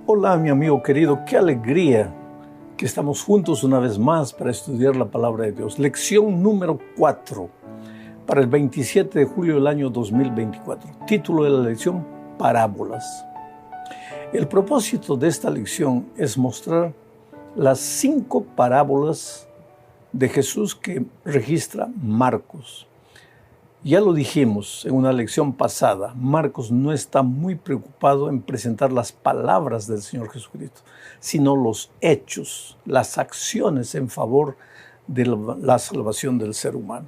Hola, mi amigo querido, qué alegría que estamos juntos una vez más para estudiar la palabra de Dios. Lección número 4 para el 27 de julio del año 2024. Título de la lección: Parábolas. El propósito de esta lección es mostrar las 5 parábolas de Jesús que registra Marcos. Ya lo dijimos en una lección pasada, Marcos no está muy preocupado en presentar las palabras del Señor Jesucristo, sino los hechos, las acciones en favor de la salvación del ser humano.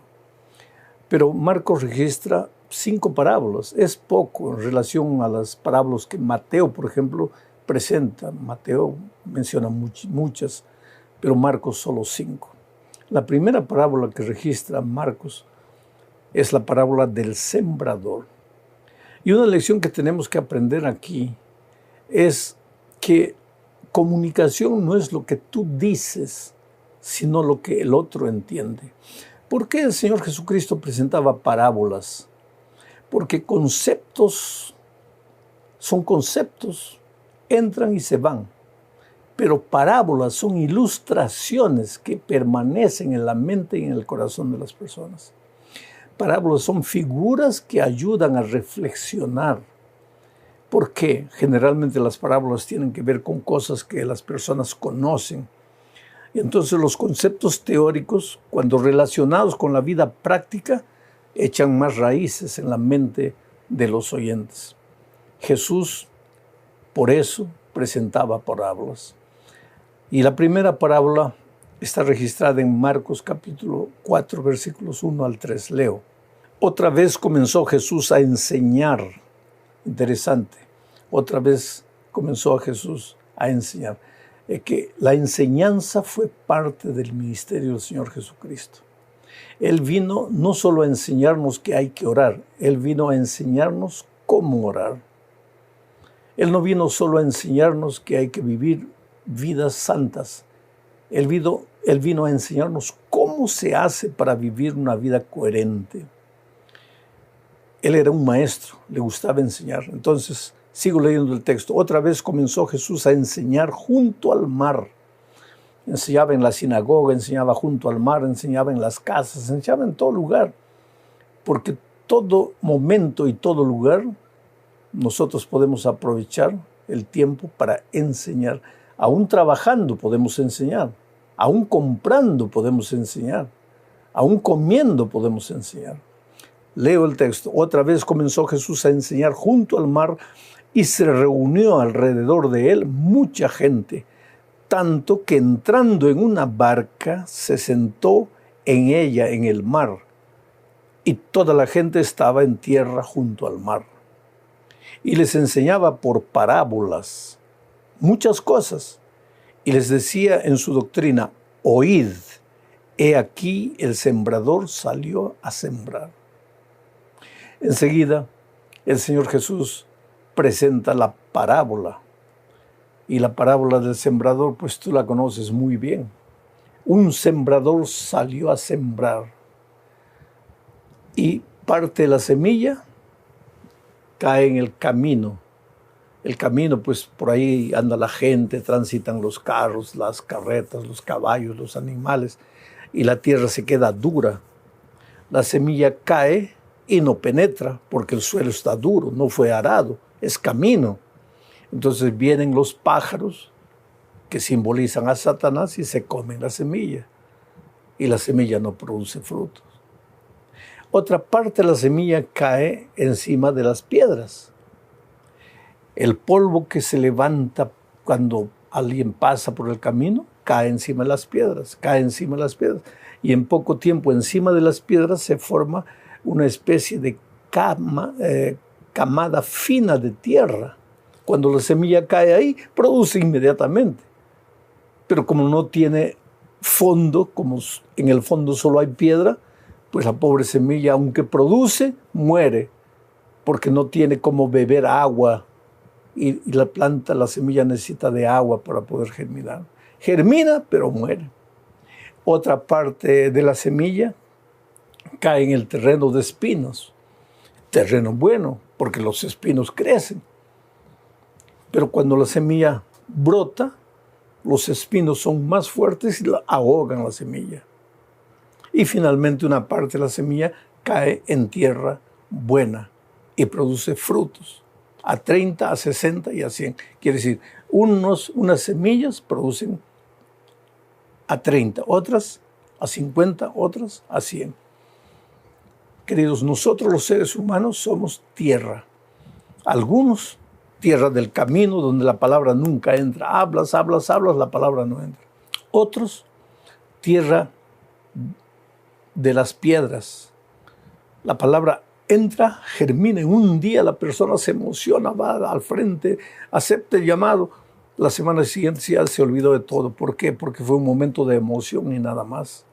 Pero Marcos registra 5 parábolas, es poco en relación a las parábolas que Mateo, por ejemplo, presenta. Mateo menciona muchas, pero Marcos solo 5. La primera parábola que registra Marcos es la parábola del sembrador. Y una lección que tenemos que aprender aquí es que comunicación no es lo que tú dices, sino lo que el otro entiende. ¿Por qué el Señor Jesucristo presentaba parábolas? Porque conceptos son conceptos, entran y se van. Pero parábolas son ilustraciones que permanecen en la mente y en el corazón de las personas. Parábolas son figuras que ayudan a reflexionar. ¿Por qué? Generalmente las parábolas tienen que ver con cosas que las personas conocen. Y entonces los conceptos teóricos, cuando relacionados con la vida práctica, echan más raíces en la mente de los oyentes. Jesús, por eso, presentaba parábolas. Y la primera parábola está registrada en Marcos capítulo 4, versículos 1 al 3. Leo. Otra vez comenzó Jesús a enseñar. Interesante. Otra vez comenzó Jesús a enseñar. Que la enseñanza fue parte del ministerio del Señor Jesucristo. Él vino no solo a enseñarnos que hay que orar, Él vino a enseñarnos cómo orar. Él no vino solo a enseñarnos que hay que vivir vidas santas. Él vino a enseñarnos cómo se hace para vivir una vida coherente. Él era un maestro, le gustaba enseñar. Entonces, sigo leyendo el texto. Otra vez comenzó Jesús a enseñar junto al mar. Enseñaba en la sinagoga, enseñaba junto al mar, enseñaba en las casas, enseñaba en todo lugar. Porque todo momento y todo lugar nosotros podemos aprovechar el tiempo para enseñar. Aún trabajando podemos enseñar, aún comprando podemos enseñar, aún comiendo podemos enseñar. Leo el texto. Otra vez comenzó Jesús a enseñar junto al mar y se reunió alrededor de él mucha gente, tanto que entrando en una barca se sentó en ella en el mar y toda la gente estaba en tierra junto al mar. Y les enseñaba por parábolas muchas cosas y les decía en su doctrina: oíd, he aquí el sembrador salió a sembrar. Enseguida el Señor Jesús presenta la parábola, y la parábola del sembrador pues tú la conoces muy bien. Un sembrador salió a sembrar y parte de la semilla cae en el camino. El camino, pues por ahí anda la gente, transitan los carros, las carretas, los caballos, los animales, y la tierra se queda dura. La semilla cae y no penetra porque el suelo está duro, no fue arado, es camino. Entonces vienen los pájaros que simbolizan a Satanás y se comen la semilla. Y la semilla no produce frutos. Otra parte de la semilla cae encima de las piedras. El polvo que se levanta cuando alguien pasa por el camino cae encima de las piedras, cae encima de las piedras. Y en poco tiempo encima de las piedras se forma una especie de camada fina de tierra. Cuando la semilla cae ahí, produce inmediatamente. Pero como no tiene fondo, como en el fondo solo hay piedra, pues la pobre semilla, aunque produce, muere, porque no tiene cómo beber agua. Y la planta, la semilla necesita de agua para poder germinar. Germina, pero muere. Otra parte de la semilla cae en el terreno de espinos. Terreno bueno, porque los espinos crecen. Pero cuando la semilla brota, los espinos son más fuertes y ahogan la semilla. Y finalmente una parte de la semilla cae en tierra buena y produce frutos. A 30, a 60 y a 100. Quiere decir, unas semillas producen a 30, otras a 50, otras a 100. Queridos, nosotros los seres humanos somos tierra. Algunos, tierra del camino, donde la palabra nunca entra. Hablas, la palabra no entra. Otros, tierra de las piedras. La palabra entra, germina. En un día la persona se emociona, va al frente, acepta el llamado. La semana siguiente ya se olvidó de todo. ¿Por qué? Porque fue un momento de emoción y nada más.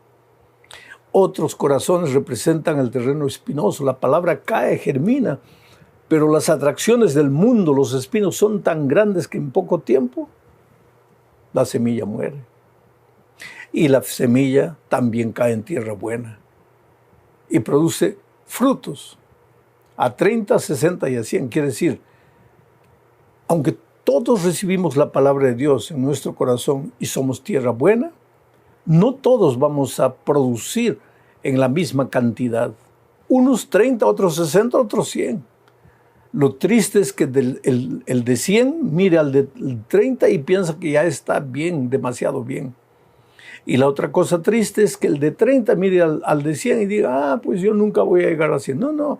Otros corazones representan el terreno espinoso. La palabra cae, germina, pero las atracciones del mundo, los espinos, son tan grandes que en poco tiempo la semilla muere. Y la semilla también cae en tierra buena y produce frutos a 30, 60 y a 100. Quiere decir, aunque todos recibimos la palabra de Dios en nuestro corazón y somos tierra buena, no todos vamos a producir en la misma cantidad. Unos 30, otros 60, otros 100. Lo triste es que el de 100 mire al de 30 y piensa que ya está bien, demasiado bien. Y la otra cosa triste es que el de 30 mire al de 100 y diga, pues yo nunca voy a llegar a 100. No,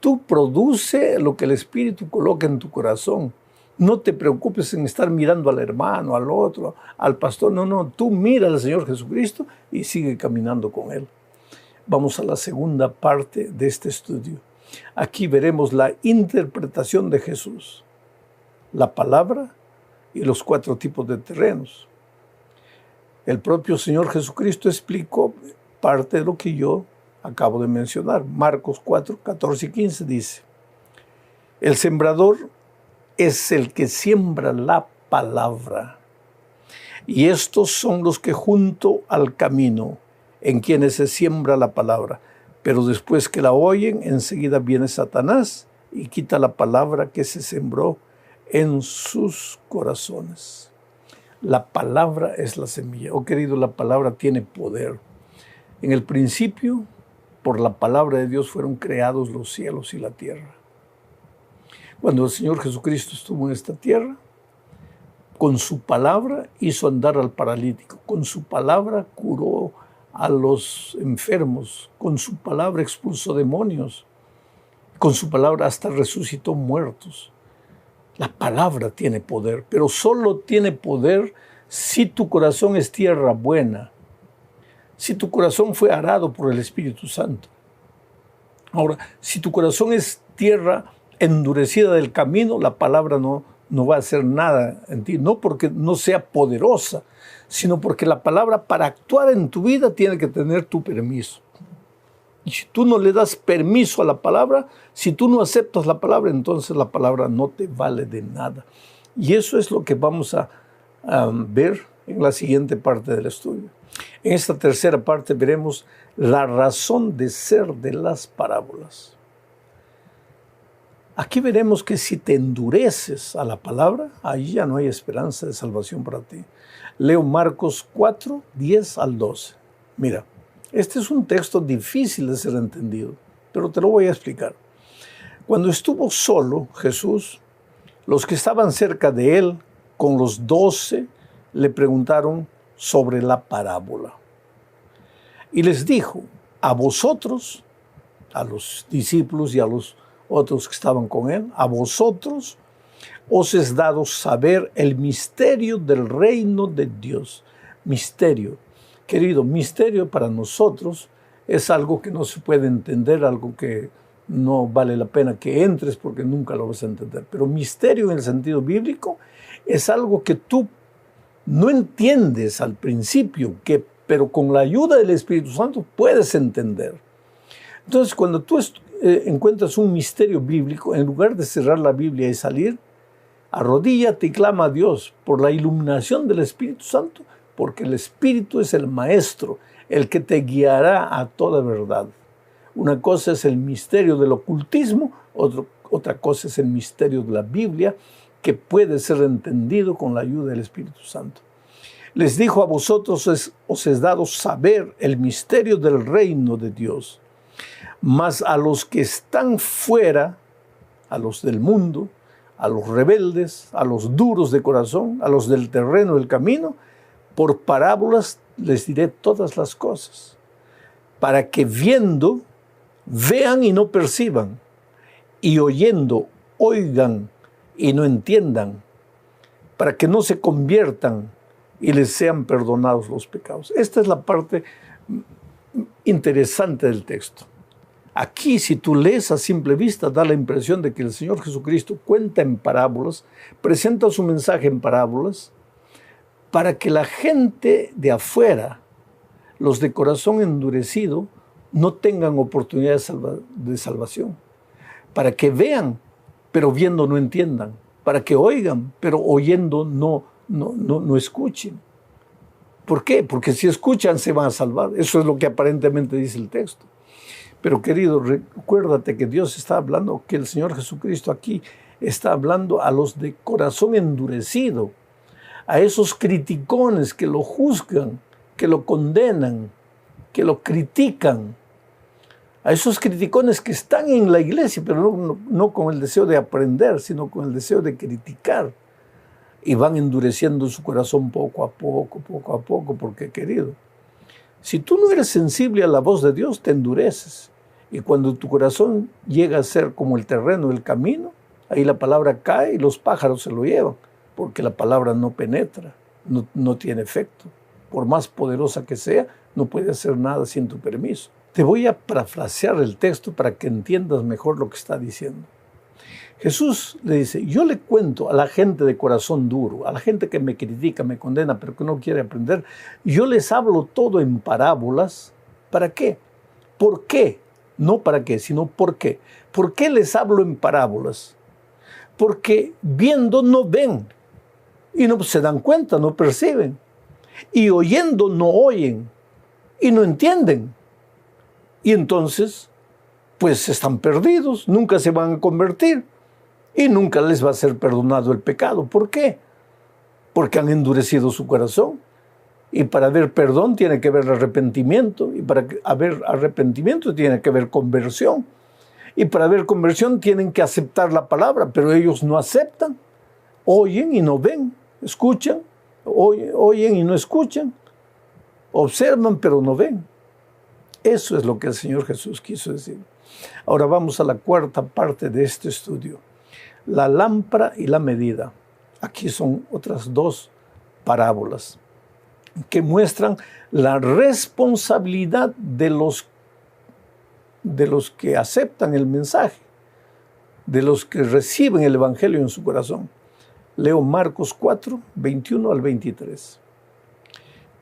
tú produce lo que el Espíritu coloca en tu corazón. No te preocupes en estar mirando al hermano, al otro, al pastor. No, tú mira al Señor Jesucristo y sigue caminando con Él. Vamos a la segunda parte de este estudio. Aquí veremos la interpretación de Jesús, la palabra y los 4 tipos de terrenos. El propio Señor Jesucristo explicó parte de lo que yo acabo de mencionar. Marcos 4, 14 y 15 dice, el sembrador es el que siembra la palabra. Y estos son los que junto al camino, en quienes se siembra la palabra. Pero después que la oyen, enseguida viene Satanás y quita la palabra que se sembró en sus corazones. La palabra es la semilla. Oh querido, la palabra tiene poder. En el principio, por la palabra de Dios fueron creados los cielos y la tierra. Cuando el Señor Jesucristo estuvo en esta tierra, con su palabra hizo andar al paralítico, con su palabra curó a los enfermos, con su palabra expulsó demonios, con su palabra hasta resucitó muertos. La palabra tiene poder, pero solo tiene poder si tu corazón es tierra buena, si tu corazón fue arado por el Espíritu Santo. Ahora, si tu corazón es tierra endurecida del camino, la palabra no va a hacer nada en ti, no porque no sea poderosa, sino porque la palabra para actuar en tu vida tiene que tener tu permiso. Y si tú no le das permiso a la palabra, si tú no aceptas la palabra, entonces la palabra no te vale de nada. Y eso es lo que vamos a ver en la siguiente parte del estudio. En esta tercera parte veremos la razón de ser de las parábolas. Aquí veremos que si te endureces a la palabra, ahí ya no hay esperanza de salvación para ti. Leo Marcos 4, 10 al 12. Mira, este es un texto difícil de ser entendido, pero te lo voy a explicar. Cuando estuvo solo Jesús, los que estaban cerca de él, con los 12, le preguntaron sobre la parábola. Y les dijo, a vosotros, a los discípulos y a los otros que estaban con él, a vosotros os es dado saber el misterio del reino de Dios. Misterio. Querido, misterio para nosotros es algo que no se puede entender, algo que no vale la pena que entres porque nunca lo vas a entender. Pero misterio en el sentido bíblico es algo que tú no entiendes al principio, pero con la ayuda del Espíritu Santo puedes entender. Entonces, cuando tú encuentras un misterio bíblico, en lugar de cerrar la Biblia y salir, arrodíllate y clama a Dios por la iluminación del Espíritu Santo, porque el Espíritu es el Maestro, el que te guiará a toda verdad. Una cosa es el misterio del ocultismo, otra cosa es el misterio de la Biblia, que puede ser entendido con la ayuda del Espíritu Santo. Les dijo: a vosotros os es dado saber el misterio del reino de Dios, mas a los que están fuera, a los del mundo, a los rebeldes, a los duros de corazón, a los del terreno del camino, por parábolas les diré todas las cosas, para que viendo, vean y no perciban, y oyendo, oigan y no entiendan, para que no se conviertan y les sean perdonados los pecados. Esta es la parte interesante del texto. Aquí, si tú lees a simple vista, da la impresión de que el Señor Jesucristo cuenta en parábolas, presenta su mensaje en parábolas, para que la gente de afuera, los de corazón endurecido, no tengan oportunidad de salvación. Para que vean, pero viendo no entiendan. Para que oigan, pero oyendo no escuchen. ¿Por qué? Porque si escuchan se van a salvar. Eso es lo que aparentemente dice el texto. Pero querido, recuérdate que Dios está hablando, que el Señor Jesucristo aquí está hablando a los de corazón endurecido, a esos criticones que lo juzgan, que lo condenan, que lo critican, a esos criticones que están en la iglesia, pero no con el deseo de aprender, sino con el deseo de criticar. Y van endureciendo su corazón poco a poco, porque querido, si tú no eres sensible a la voz de Dios, te endureces. Y cuando tu corazón llega a ser como el terreno del camino, ahí la palabra cae y los pájaros se lo llevan, porque la palabra no penetra, no tiene efecto. Por más poderosa que sea, no puede hacer nada sin tu permiso. Te voy a parafrasear el texto para que entiendas mejor lo que está diciendo. Jesús le dice: yo le cuento a la gente de corazón duro, a la gente que me critica, me condena, pero que no quiere aprender, yo les hablo todo en parábolas. ¿Para qué? ¿Por qué? No para qué, sino por qué. ¿Por qué les hablo en parábolas? Porque viendo no ven, y no se dan cuenta, no perciben. Y oyendo no oyen, y no entienden. Y entonces, pues están perdidos, nunca se van a convertir. Y nunca les va a ser perdonado el pecado. ¿Por qué? Porque han endurecido su corazón. Y para haber perdón tiene que haber arrepentimiento. Y para haber arrepentimiento tiene que haber conversión. Y para haber conversión tienen que aceptar la palabra. Pero ellos no aceptan. Oyen y no ven. Escuchan. Oyen y no escuchan. Observan pero no ven. Eso es lo que el Señor Jesús quiso decir. Ahora vamos a la cuarta parte de este estudio. La lámpara y la medida. Aquí son otras dos parábolas que muestran la responsabilidad de los que aceptan el mensaje, de los que reciben el Evangelio en su corazón. Leo Marcos 4, 21 al 23.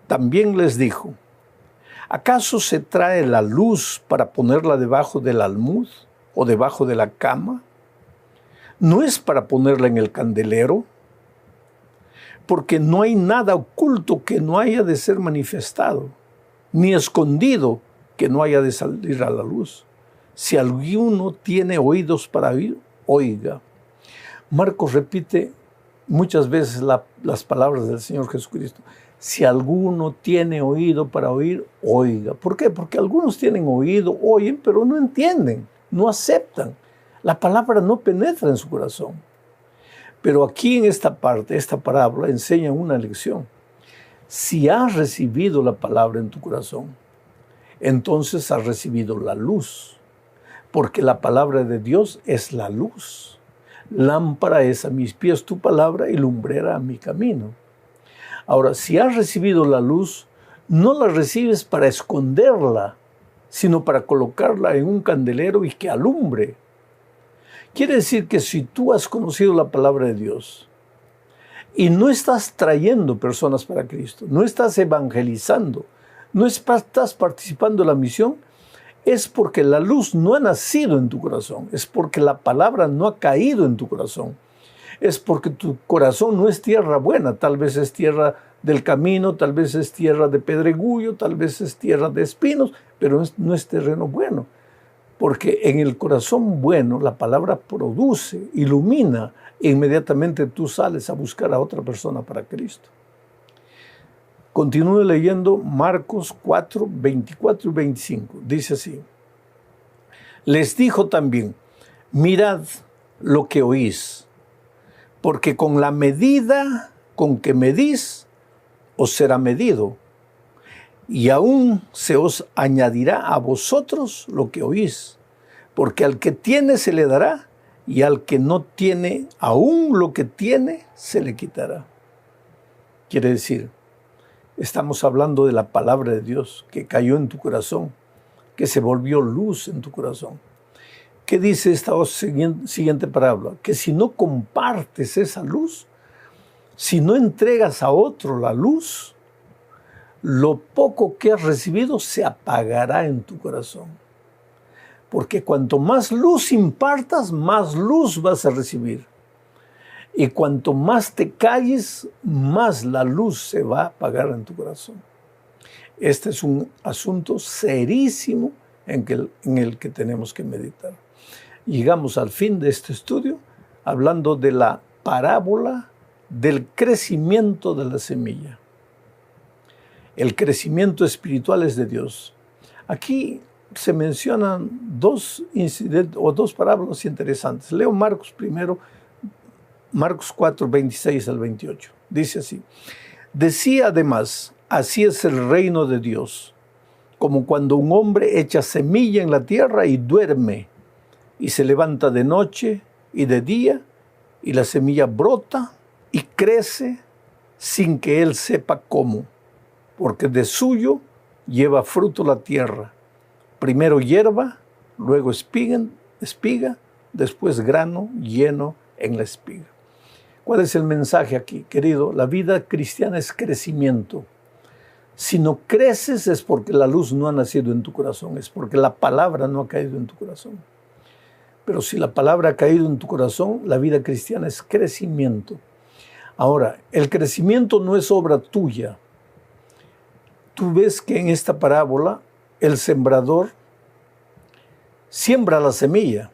También les dijo: ¿acaso se trae la luz para ponerla debajo del almud o debajo de la cama? ¿No es para ponerla en el candelero? Porque no hay nada oculto que no haya de ser manifestado, ni escondido que no haya de salir a la luz. Si alguno tiene oídos para oír, oiga. Marcos repite muchas veces las palabras del Señor Jesucristo. Si alguno tiene oído para oír, oiga. ¿Por qué? Porque algunos tienen oído, oyen, pero no entienden, no aceptan. La palabra no penetra en su corazón. Pero aquí en esta parte, esta parábola enseña una lección. Si has recibido la palabra en tu corazón, entonces has recibido la luz. Porque la palabra de Dios es la luz. Lámpara es a mis pies tu palabra y lumbrera a mi camino. Ahora, si has recibido la luz, no la recibes para esconderla, sino para colocarla en un candelero y que alumbre. Quiere decir que si tú has conocido la palabra de Dios y no estás trayendo personas para Cristo, no estás evangelizando, no estás participando en la misión, es porque la luz no ha nacido en tu corazón, es porque la palabra no ha caído en tu corazón, es porque tu corazón no es tierra buena, tal vez es tierra del camino, tal vez es tierra de pedregullo, tal vez es tierra de espinos, pero no es terreno bueno. Porque en el corazón bueno la palabra produce, ilumina, e inmediatamente tú sales a buscar a otra persona para Cristo. Continúe leyendo Marcos 4, 24 y 25. Dice así: les dijo también, mirad lo que oís, porque con la medida con que medís, os será medido, y aún se os añadirá a vosotros lo que oís, porque al que tiene se le dará, y al que no tiene, aún lo que tiene se le quitará. Quiere decir, estamos hablando de la palabra de Dios que cayó en tu corazón, que se volvió luz en tu corazón. ¿Qué dice esta siguiente parábola? Que si no compartes esa luz, si no entregas a otro la luz, lo poco que has recibido se apagará en tu corazón. Porque cuanto más luz impartas, más luz vas a recibir. Y cuanto más te calles, más la luz se va a apagar en tu corazón. Este es un asunto serísimo en el que tenemos que meditar. Llegamos al fin de este estudio hablando de la parábola del crecimiento de la semilla. El crecimiento espiritual es de Dios. Aquí se mencionan dos incidentes o dos parábolas interesantes. Leo Marcos primero, Marcos 4, 26 al 28. Dice así: decía además, así es el reino de Dios, como cuando un hombre echa semilla en la tierra y duerme, y se levanta de noche y de día, y la semilla brota y crece sin que él sepa cómo, porque de suyo lleva fruto la tierra. Primero hierba, luego espiga, después grano lleno en la espiga. ¿Cuál es el mensaje aquí, querido? La vida cristiana es crecimiento. Si no creces es porque la luz no ha nacido en tu corazón, es porque la palabra no ha caído en tu corazón. Pero si la palabra ha caído en tu corazón, la vida cristiana es crecimiento. Ahora, el crecimiento no es obra tuya. Tú ves que en esta parábola el sembrador siembra la semilla.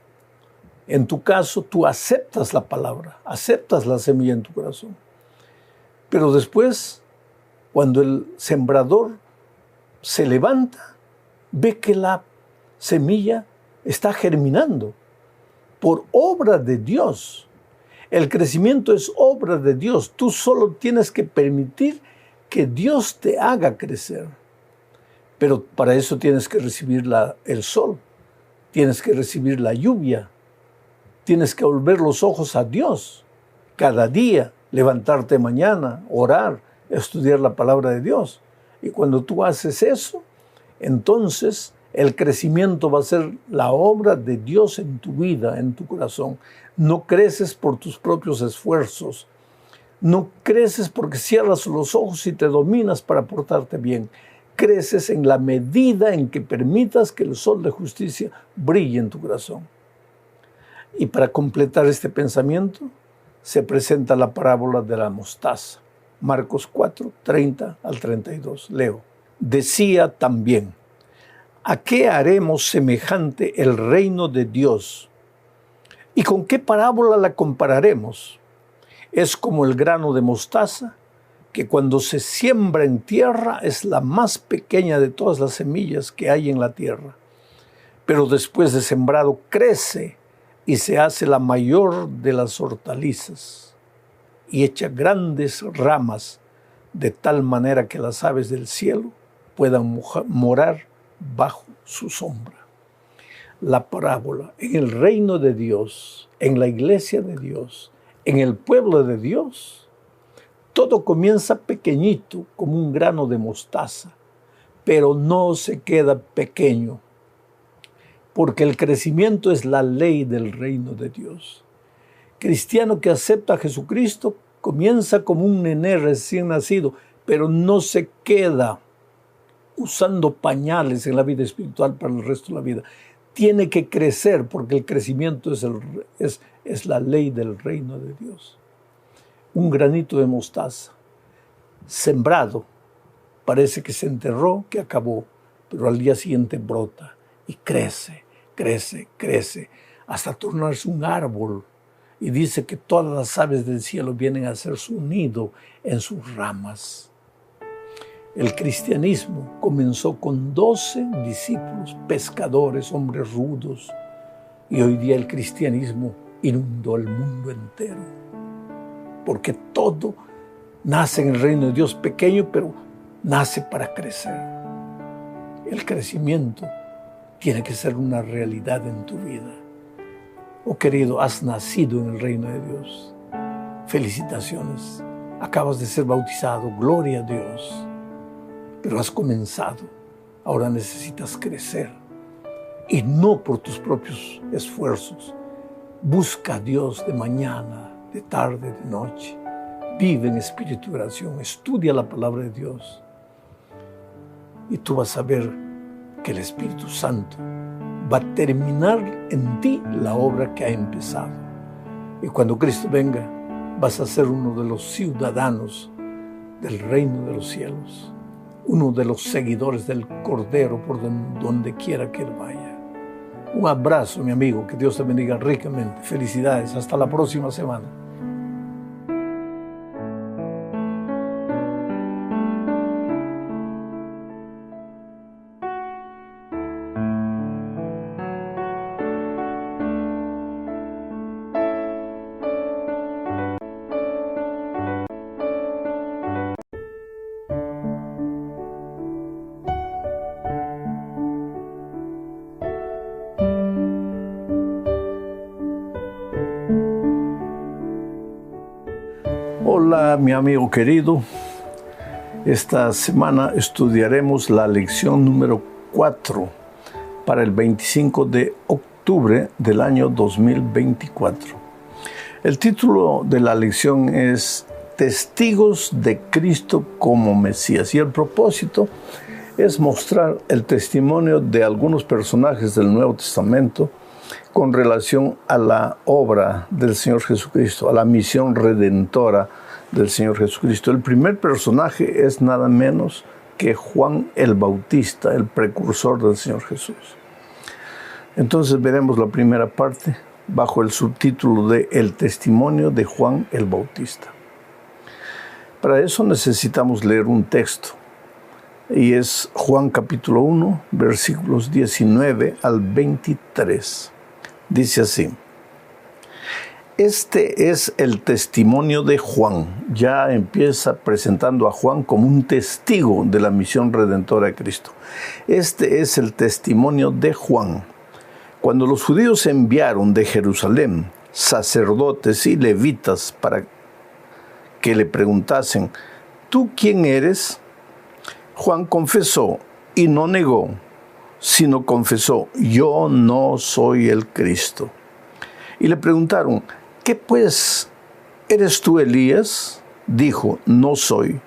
En tu caso, tú aceptas la palabra, aceptas la semilla en tu corazón. Pero después, cuando el sembrador se levanta, ve que la semilla está germinando por obra de Dios. El crecimiento es obra de Dios. Tú solo tienes que permitir que Dios te haga crecer. Pero para eso tienes que recibir el sol, tienes que recibir la lluvia, tienes que volver los ojos a Dios cada día, levantarte mañana, orar, estudiar la palabra de Dios. Y cuando tú haces eso, entonces el crecimiento va a ser la obra de Dios en tu vida, en tu corazón. No creces por tus propios esfuerzos. No creces porque cierras los ojos y te dominas para portarte bien. Creces en la medida en que permitas que el sol de justicia brille en tu corazón. Y para completar este pensamiento, se presenta la parábola de la mostaza. Marcos 4, 30 al 32. Leo. Decía también, ¿a qué haremos semejante el reino de Dios? ¿Y con qué parábola la compararemos? Es como el grano de mostaza, que cuando se siembra en tierra es la más pequeña de todas las semillas que hay en la tierra. Pero después de sembrado crece y se hace la mayor de las hortalizas y echa grandes ramas de tal manera que las aves del cielo puedan morar bajo su sombra. La parábola en el reino de Dios, en la iglesia de Dios, en el pueblo de Dios, todo comienza pequeñito como un grano de mostaza, pero no se queda pequeño, porque el crecimiento es la ley del reino de Dios. Cristiano que acepta a Jesucristo comienza como un nené recién nacido, pero no se queda usando pañales en la vida espiritual para el resto de la vida. Tiene que crecer porque el crecimiento es la ley del reino de Dios. Un granito de mostaza, sembrado, parece que se enterró, que acabó, pero al día siguiente brota y crece crece, crece, hasta tornarse un árbol. Y dice que todas las aves del cielo vienen a hacer su nido en sus ramas. El cristianismo comenzó con 12 discípulos, pescadores, hombres rudos. Y hoy día el cristianismo inundó el mundo entero. Porque todo nace en el reino de Dios pequeño, pero nace para crecer. El crecimiento tiene que ser una realidad en tu vida. Oh querido, has nacido en el reino de Dios. Felicitaciones. Acabas de ser bautizado. Gloria a Dios. Pero has comenzado. Ahora necesitas crecer. Y no por tus propios esfuerzos. Busca a Dios de mañana, de tarde, de noche. Vive en espíritu de oración. Estudia la palabra de Dios. Y tú vas a ver que el Espíritu Santo va a terminar en ti la obra que ha empezado. Y cuando Cristo venga, vas a ser uno de los ciudadanos del reino de los cielos, uno de los seguidores del Cordero por donde quiera que Él vaya. Un abrazo, mi amigo, que Dios te bendiga ricamente. Felicidades, hasta la próxima semana. Hola, mi amigo querido. Esta semana estudiaremos la lección número 4 para el 25 de octubre del año 2024. El título de la lección es Testigos de Cristo como Mesías. Y el propósito es mostrar el testimonio de algunos personajes del Nuevo Testamento con relación a la obra del Señor Jesucristo, a la misión redentora del Señor Jesucristo. El primer personaje es nada menos que Juan el Bautista, el precursor del Señor Jesús. Entonces veremos la primera parte bajo el subtítulo de El testimonio de Juan el Bautista. Para eso necesitamos leer un texto, y es Juan capítulo 1, versículos 19 al 23. Dice así: Este es el testimonio de Juan. Ya empieza presentando a Juan como un testigo de la misión redentora de Cristo. Este es el testimonio de Juan. Cuando los judíos enviaron de Jerusalén sacerdotes y levitas para que le preguntasen: ¿Tú quién eres? Juan confesó y no negó, sino confesó: yo no soy el Cristo. Y le preguntaron: ¿qué pues? ¿Eres tú Elías? Dijo: no soy.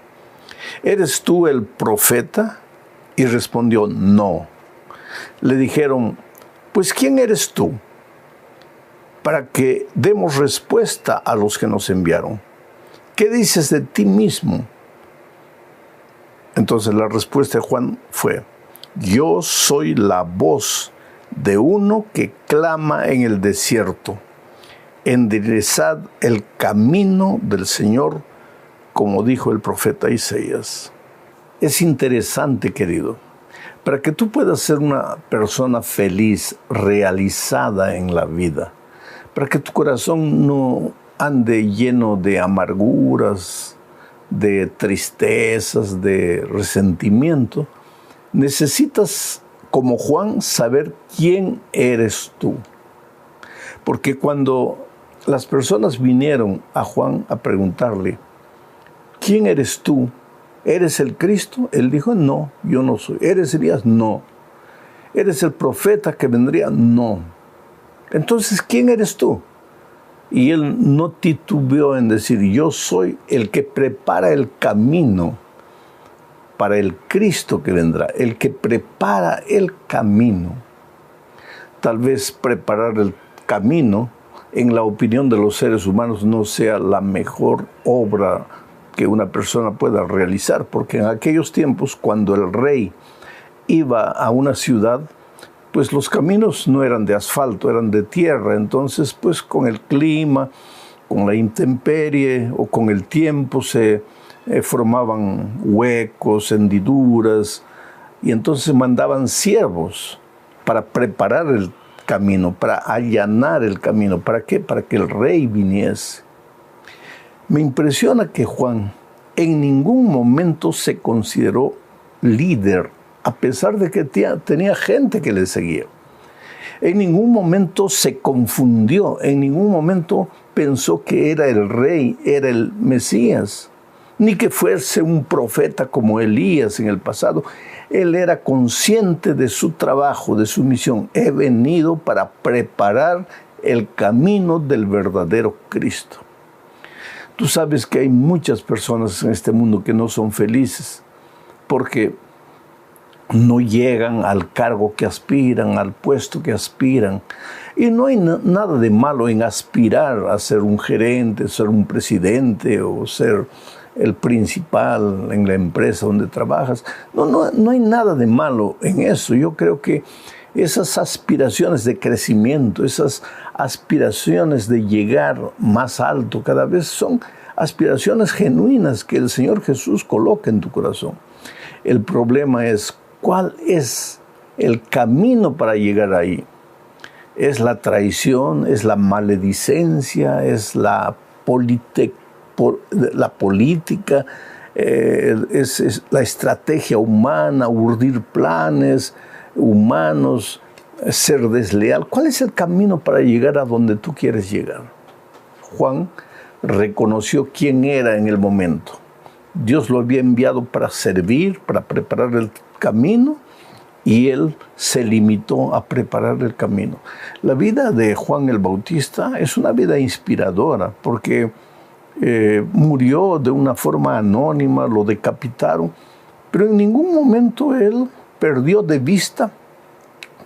¿Eres tú el profeta? Y respondió: no. Le dijeron: pues ¿quién eres tú? Para que demos respuesta a los que nos enviaron. ¿Qué dices de ti mismo? Entonces la respuesta de Juan fue: yo soy la voz de uno que clama en el desierto. Enderezad el camino del Señor, como dijo el profeta Isaías. Es interesante, querido, para que tú puedas ser una persona feliz, realizada en la vida, para que tu corazón no ande lleno de amarguras, de tristezas, de resentimiento, necesitas, como Juan, saber quién eres tú. Porque cuando las personas vinieron a Juan a preguntarle: ¿quién eres tú? ¿Eres el Cristo? Él dijo: no, yo no soy. ¿Eres Elías? No. ¿Eres el profeta que vendría? No. Entonces, ¿quién eres tú? Y él no titubeó en decir: yo soy el que prepara el camino para el Cristo que vendrá, el que prepara el camino. Tal vez preparar el camino, en la opinión de los seres humanos, no sea la mejor obra que una persona pueda realizar, porque en aquellos tiempos, cuando el rey iba a una ciudad, pues los caminos no eran de asfalto, eran de tierra. Entonces, pues con el clima, con la intemperie o con el tiempo se formaban huecos, hendiduras, y entonces mandaban siervos para preparar el camino, para allanar el camino. ¿Para qué? Para que el rey viniese. Me impresiona que Juan en ningún momento se consideró líder, a pesar de que tenía gente que le seguía. En ningún momento se confundió, en ningún momento pensó que era el rey, era el Mesías, ni que fuese un profeta como Elías en el pasado. Él era consciente de su trabajo, de su misión. He venido para preparar el camino del verdadero Cristo. Tú sabes que hay muchas personas en este mundo que no son felices porque no llegan al cargo que aspiran, al puesto que aspiran. Y no hay nada de malo en aspirar a ser un gerente, ser un presidente o ser el principal en la empresa donde trabajas. No hay nada de malo en eso. Yo creo que esas aspiraciones de crecimiento, esas aspiraciones de llegar más alto cada vez son aspiraciones genuinas que el Señor Jesús coloca en tu corazón. El problema es cuál es el camino para llegar ahí. Es la traición, es la maledicencia, es la política, es la estrategia humana, urdir planes humanos, ser desleal. ¿Cuál es el camino para llegar a donde tú quieres llegar? Juan reconoció quién era en el momento. Dios lo había enviado para servir, para preparar el camino, y él se limitó a preparar el camino. La vida de Juan el Bautista es una vida inspiradora, porque murió de una forma anónima, lo decapitaron, pero en ningún momento él perdió de vista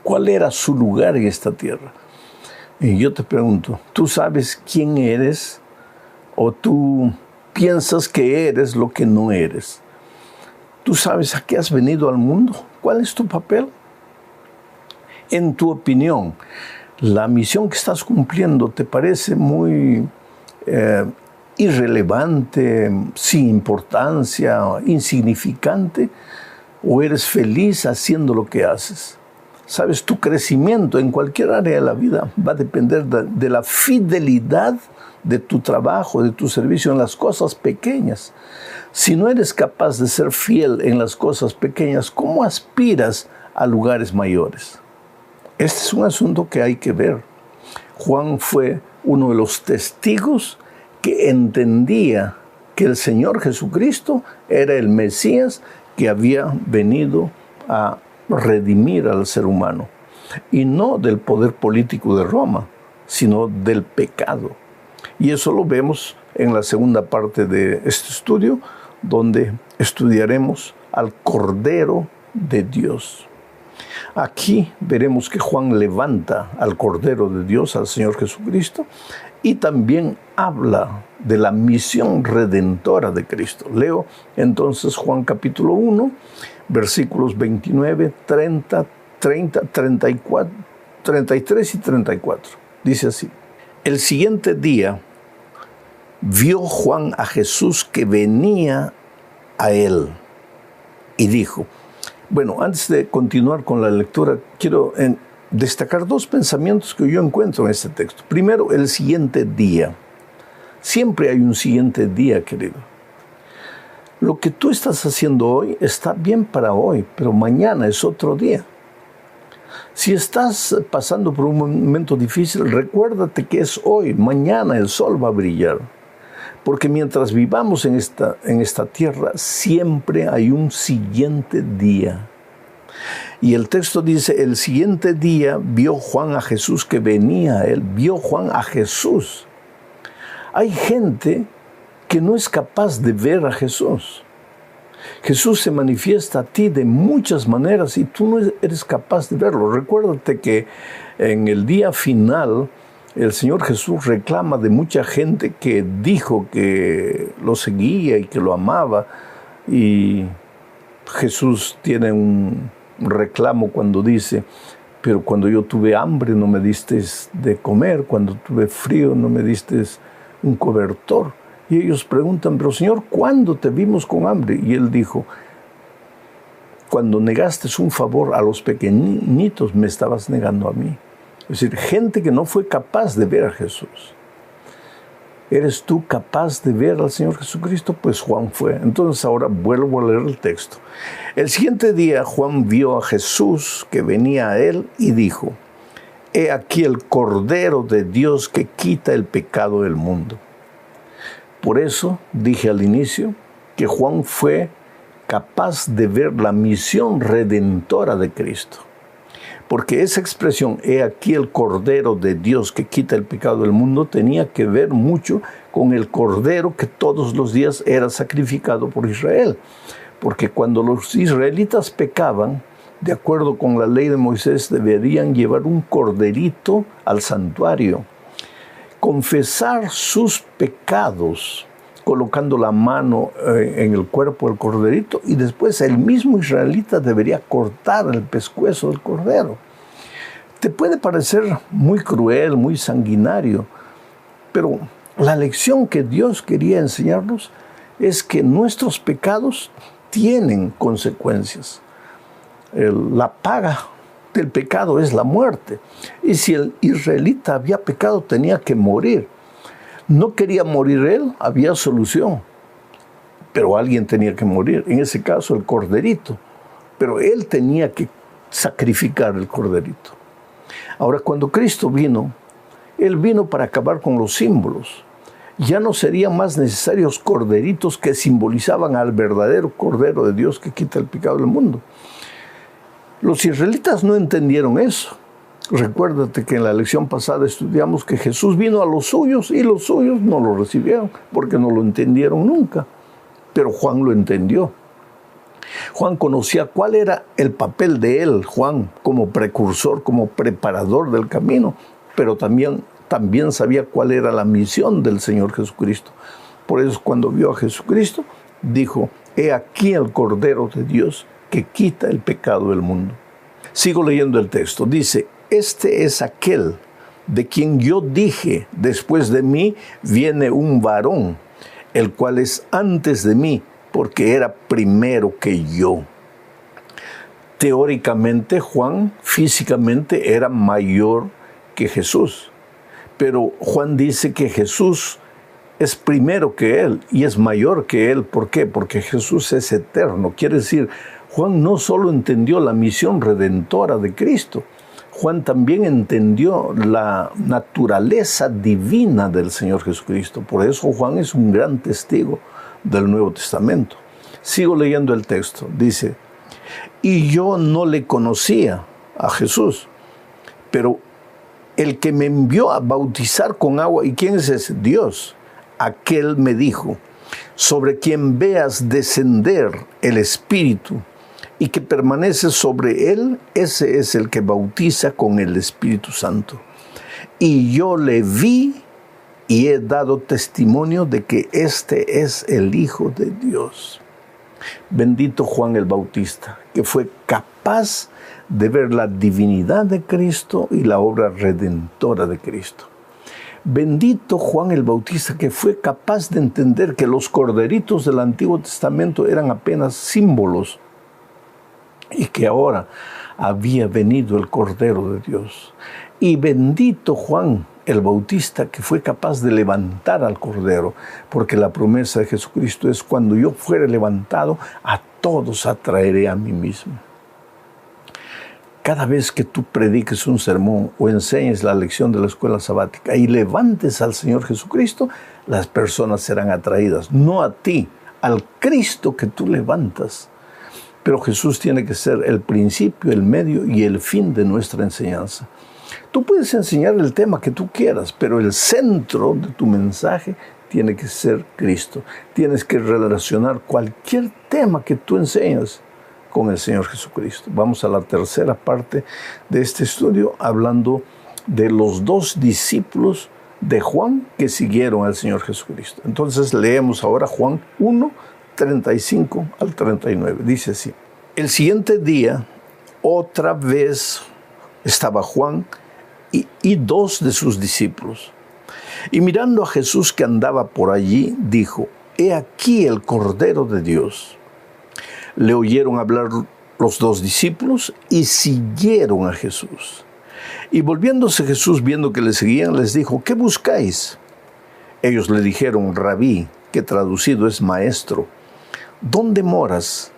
cuál era su lugar en esta tierra. Y yo te pregunto, ¿tú sabes quién eres o tú piensas que eres lo que no eres? ¿Tú sabes a qué has venido al mundo? ¿Cuál es tu papel? En tu opinión, ¿la misión que estás cumpliendo te parece muy irrelevante, sin importancia, insignificante? ¿O eres feliz haciendo lo que haces? Sabes, tu crecimiento en cualquier área de la vida va a depender de la fidelidad de tu trabajo, de tu servicio en las cosas pequeñas. Si no eres capaz de ser fiel en las cosas pequeñas, ¿cómo aspiras a lugares mayores? Este es un asunto que hay que ver. Juan fue uno de los testigos que entendía que el Señor Jesucristo era el Mesías que había venido a redimir al ser humano. Y no del poder político de Roma, sino del pecado. Y eso lo vemos en la segunda parte de este estudio, donde estudiaremos al Cordero de Dios. Aquí veremos que Juan levanta al Cordero de Dios, al Señor Jesucristo, y también habla de la misión redentora de Cristo. Leo entonces Juan capítulo 1, versículos 29, 30, 34, 33 y 34. Dice así: el siguiente día vio Juan a Jesús que venía a él y dijo. Bueno, antes de continuar con la lectura, quiero destacar dos pensamientos que yo encuentro en este texto. Primero, el siguiente día. Siempre hay un siguiente día, querido. Lo que tú estás haciendo hoy está bien para hoy, pero mañana es otro día. Si estás pasando por un momento difícil, recuérdate que es hoy, mañana el sol va a brillar. Porque mientras vivamos en esta tierra, siempre hay un siguiente día. Y el texto dice, el siguiente día vio Juan a Jesús que venía a él. Vio Juan a Jesús. Hay gente que no es capaz de ver a Jesús. Jesús se manifiesta a ti de muchas maneras y tú no eres capaz de verlo. Recuérdate que en el día final, el Señor Jesús reclama de mucha gente que dijo que lo seguía y que lo amaba. Y Jesús tiene un reclamo cuando dice, pero cuando yo tuve hambre no me diste de comer, cuando tuve frío no me diste un cobertor. Y ellos preguntan, pero Señor, ¿cuándo te vimos con hambre? Y Él dijo, cuando negaste un favor a los pequeñitos, me estabas negando a mí. Es decir, gente que no fue capaz de ver a Jesús. ¿Eres tú capaz de ver al Señor Jesucristo? Pues Juan fue. Entonces ahora vuelvo a leer el texto. El siguiente día Juan vio a Jesús que venía a él y dijo, he aquí el Cordero de Dios que quita el pecado del mundo. Por eso dije al inicio que Juan fue capaz de ver la misión redentora de Cristo. Porque esa expresión, he aquí el Cordero de Dios que quita el pecado del mundo, tenía que ver mucho con el Cordero que todos los días era sacrificado por Israel. Porque cuando los israelitas pecaban, de acuerdo con la ley de Moisés, deberían llevar un corderito al santuario, confesar sus pecados, colocando la mano en el cuerpo del corderito, y después el mismo israelita debería cortar el pescuezo del cordero. Te puede parecer muy cruel, muy sanguinario, pero la lección que Dios quería enseñarnos es que nuestros pecados tienen consecuencias. La paga del pecado es la muerte. Y si el israelita había pecado, tenía que morir. No quería morir él, había solución. Pero alguien tenía que morir, en ese caso el corderito. Pero él tenía que sacrificar el corderito. Ahora, cuando Cristo vino, Él vino para acabar con los símbolos. Ya no serían más necesarios corderitos que simbolizaban al verdadero Cordero de Dios que quita el pecado del mundo. Los israelitas no entendieron eso. Recuérdate que en la lección pasada estudiamos que Jesús vino a los suyos y los suyos no lo recibieron porque no lo entendieron nunca. Pero Juan lo entendió. Juan conocía cuál era el papel de él, Juan, como precursor, como preparador del camino, pero también sabía cuál era la misión del Señor Jesucristo. Por eso cuando vio a Jesucristo, dijo, he aquí el Cordero de Dios que quita el pecado del mundo. Sigo leyendo el texto. Dice, este es aquel de quien yo dije, después de mí viene un varón, el cual es antes de mí, porque era primero que yo. Teóricamente, Juan físicamente era mayor que Jesús. Pero Juan dice que Jesús es primero que él y es mayor que él. ¿Por qué? Porque Jesús es eterno. Quiere decir, Juan no solo entendió la misión redentora de Cristo, Juan también entendió la naturaleza divina del Señor Jesucristo. Por eso Juan es un gran testigo del Nuevo Testamento. Sigo leyendo el texto. Dice, y yo no le conocía a Jesús, pero el que me envió a bautizar con agua, ¿y quién es ese? Dios. Aquel me dijo, sobre quien veas descender el Espíritu y que permanece sobre él, ese es el que bautiza con el Espíritu Santo. Y yo le vi y he dado testimonio de que este es el Hijo de Dios. Bendito Juan el Bautista, que fue capaz de ver la divinidad de Cristo y la obra redentora de Cristo. Bendito Juan el Bautista, que fue capaz de entender que los corderitos del Antiguo Testamento eran apenas símbolos y que ahora había venido el Cordero de Dios. Y bendito Juan el Bautista, que fue capaz de levantar al Cordero, porque la promesa de Jesucristo es, cuando yo fuere levantado, a todos atraeré a mí mismo. Cada vez que tú prediques un sermón o enseñes la lección de la escuela sabática y levantes al Señor Jesucristo, las personas serán atraídas, no a ti, al Cristo que tú levantas. Pero Jesús tiene que ser el principio, el medio y el fin de nuestra enseñanza. Tú puedes enseñar el tema que tú quieras, pero el centro de tu mensaje tiene que ser Cristo. Tienes que relacionar cualquier tema que tú enseñas con el Señor Jesucristo. Vamos a la tercera parte de este estudio, hablando de los dos discípulos de Juan que siguieron al Señor Jesucristo. Entonces leemos ahora Juan 1, 35 al 39. Dice así: el siguiente día, otra vez estaba Juan y dos de sus discípulos. Y mirando a Jesús que andaba por allí, dijo: «He aquí el Cordero de Dios». Le oyeron hablar los dos discípulos y siguieron a Jesús. Y volviéndose Jesús, viendo que le seguían, les dijo: «¿Qué buscáis?». Ellos le dijeron: «Rabí», que traducido es maestro, «¿dónde moras?».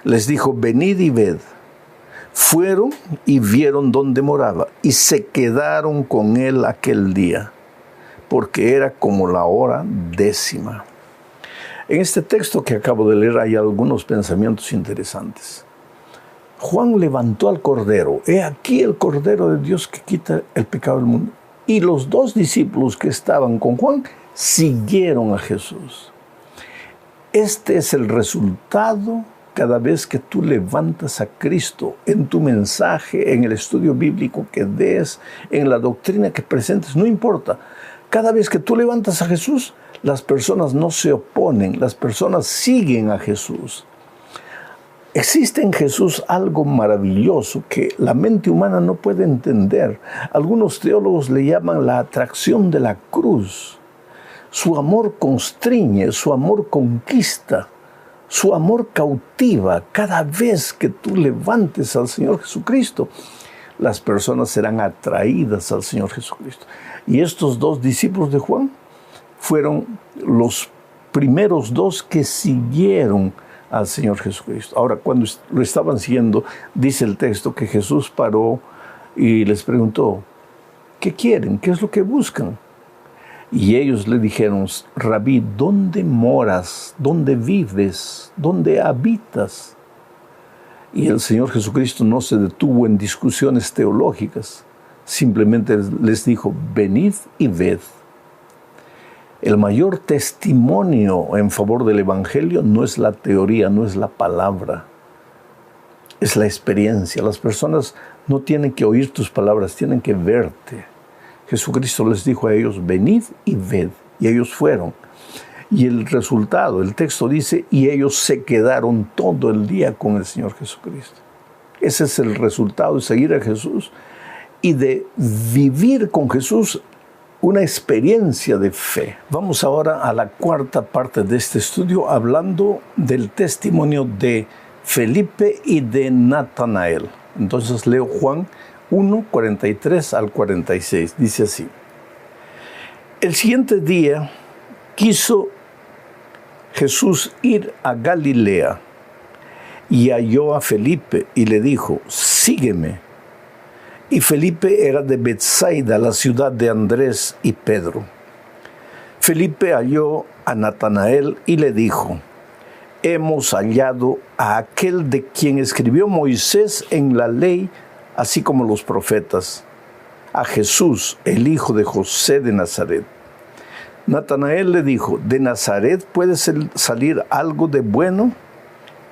Les dijo: «Venid y ved». Fueron y vieron dónde moraba, y se quedaron con él aquel día, porque era como la hora 10:00. En este texto que acabo de leer hay algunos pensamientos interesantes. Juan levantó al Cordero. He aquí el Cordero de Dios que quita el pecado del mundo. Y los dos discípulos que estaban con Juan siguieron a Jesús. Este es el resultado cada vez que tú levantas a Cristo en tu mensaje, en el estudio bíblico que des, en la doctrina que presentes, no importa. Cada vez que tú levantas a Jesús, las personas no se oponen, las personas siguen a Jesús. Existe en Jesús algo maravilloso que la mente humana no puede entender. Algunos teólogos le llaman la atracción de la cruz. Su amor constriñe, su amor conquista, su amor cautiva. Cada vez que tú levantes al Señor Jesucristo, las personas serán atraídas al Señor Jesucristo. Y estos dos discípulos de Juan fueron los primeros dos que siguieron al Señor Jesucristo. Ahora, cuando lo estaban siguiendo, dice el texto que Jesús paró y les preguntó: ¿qué quieren? ¿Qué es lo que buscan? Y ellos le dijeron: Rabí, ¿dónde moras? ¿Dónde vives? ¿Dónde habitas? Y el Señor Jesucristo no se detuvo en discusiones teológicas, simplemente les dijo: venid y ved. El mayor testimonio en favor del Evangelio no es la teoría, no es la palabra, es la experiencia. Las personas no tienen que oír tus palabras, tienen que verte. Jesucristo les dijo a ellos: venid y ved. Y ellos fueron. Y el resultado, el texto dice: y ellos se quedaron todo el día con el Señor Jesucristo. Ese es el resultado de seguir a Jesús y de vivir con Jesús una experiencia de fe. Vamos ahora a la cuarta parte de este estudio, hablando del testimonio de Felipe y de Natanael. Entonces leo Juan 1, 43 al 46. Dice así: el siguiente día quiso Jesús ir a Galilea y halló a Felipe y le dijo: sígueme. Y Felipe era de Betsaida, la ciudad de Andrés y Pedro. Felipe halló a Natanael y le dijo: hemos hallado a aquel de quien escribió Moisés en la ley, así como los profetas, a Jesús, el hijo de José de Nazaret. Natanael le dijo: ¿de Nazaret puede salir algo de bueno?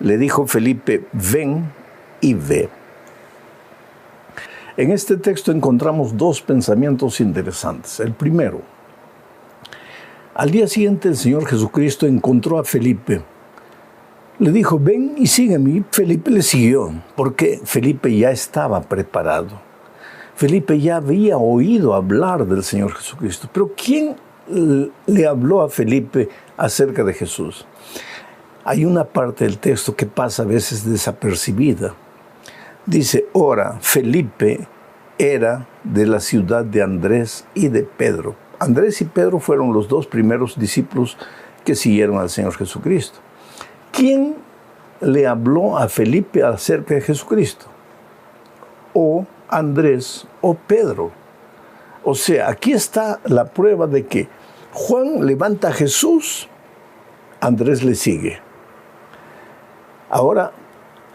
Le dijo Felipe: ven y ve. En este texto encontramos dos pensamientos interesantes. El primero: al día siguiente el Señor Jesucristo encontró a Felipe. Le dijo: ven y sígueme. Y Felipe le siguió, porque Felipe ya estaba preparado. Felipe ya había oído hablar del Señor Jesucristo. Pero ¿quién le habló a Felipe acerca de Jesús? Hay una parte del texto que pasa a veces desapercibida. Dice: ahora Felipe era de la ciudad de Andrés y de Pedro. Andrés y Pedro fueron los dos primeros discípulos que siguieron al Señor Jesucristo. ¿Quién le habló a Felipe acerca de Jesucristo? O Andrés o Pedro. O sea, aquí está la prueba de que Juan levanta a Jesús, Andrés le sigue. Ahora,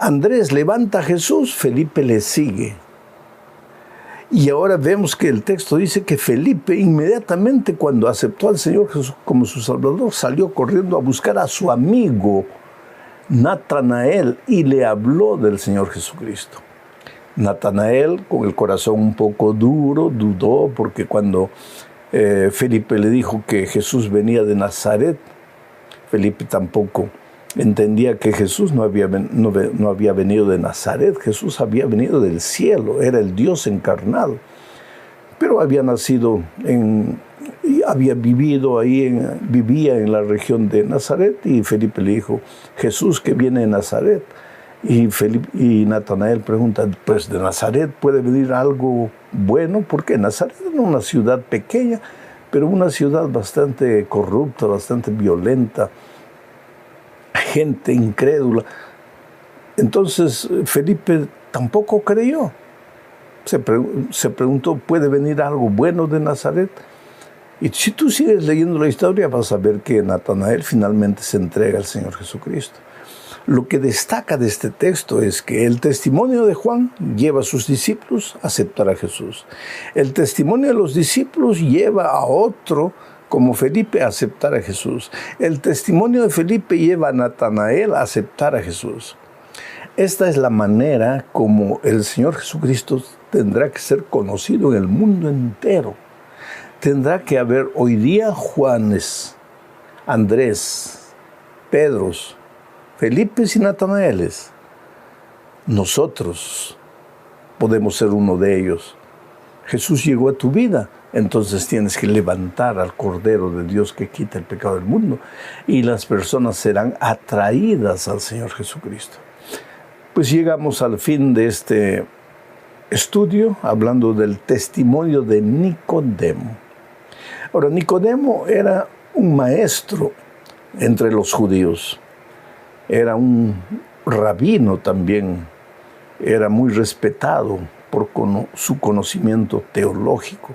Andrés levanta a Jesús, Felipe le sigue. Y ahora vemos que el texto dice que Felipe, inmediatamente cuando aceptó al Señor Jesús como su Salvador, salió corriendo a buscar a su amigo Natanael y le habló del Señor Jesucristo. Natanael, con el corazón un poco duro, dudó, porque cuando Felipe le dijo que Jesús venía de Nazaret, Felipe tampoco Entendía que Jesús no había venido de Nazaret, Jesús había venido del cielo, era el Dios encarnado. Pero había nacido vivía en la región de Nazaret, y Felipe le dijo, Jesús que viene de Nazaret. Y Natanael pregunta, pues de Nazaret puede venir algo bueno, porque Nazaret era una ciudad pequeña, pero una ciudad bastante corrupta, bastante violenta, gente incrédula. Entonces Felipe tampoco creyó. Se preguntó, ¿puede venir algo bueno de Nazaret? Y si tú sigues leyendo la historia, vas a ver que Natanael finalmente se entrega al Señor Jesucristo. Lo que destaca de este texto es que el testimonio de Juan lleva a sus discípulos a aceptar a Jesús. El testimonio de los discípulos lleva a otro, como Felipe, a aceptar a Jesús. El testimonio de Felipe lleva a Natanael a aceptar a Jesús. Esta es la manera como el Señor Jesucristo tendrá que ser conocido en el mundo entero. Tendrá que haber hoy día Juanes, Andrés, Pedros, Felipes y Natanaeles. Nosotros podemos ser uno de ellos. Jesús llegó a tu vida, entonces tienes que levantar al Cordero de Dios que quita el pecado del mundo, y las personas serán atraídas al Señor Jesucristo. Pues llegamos al fin de este estudio hablando del testimonio de Nicodemo. Ahora, Nicodemo era un maestro entre los judíos. Era un rabino también. Era muy respetado por su conocimiento teológico.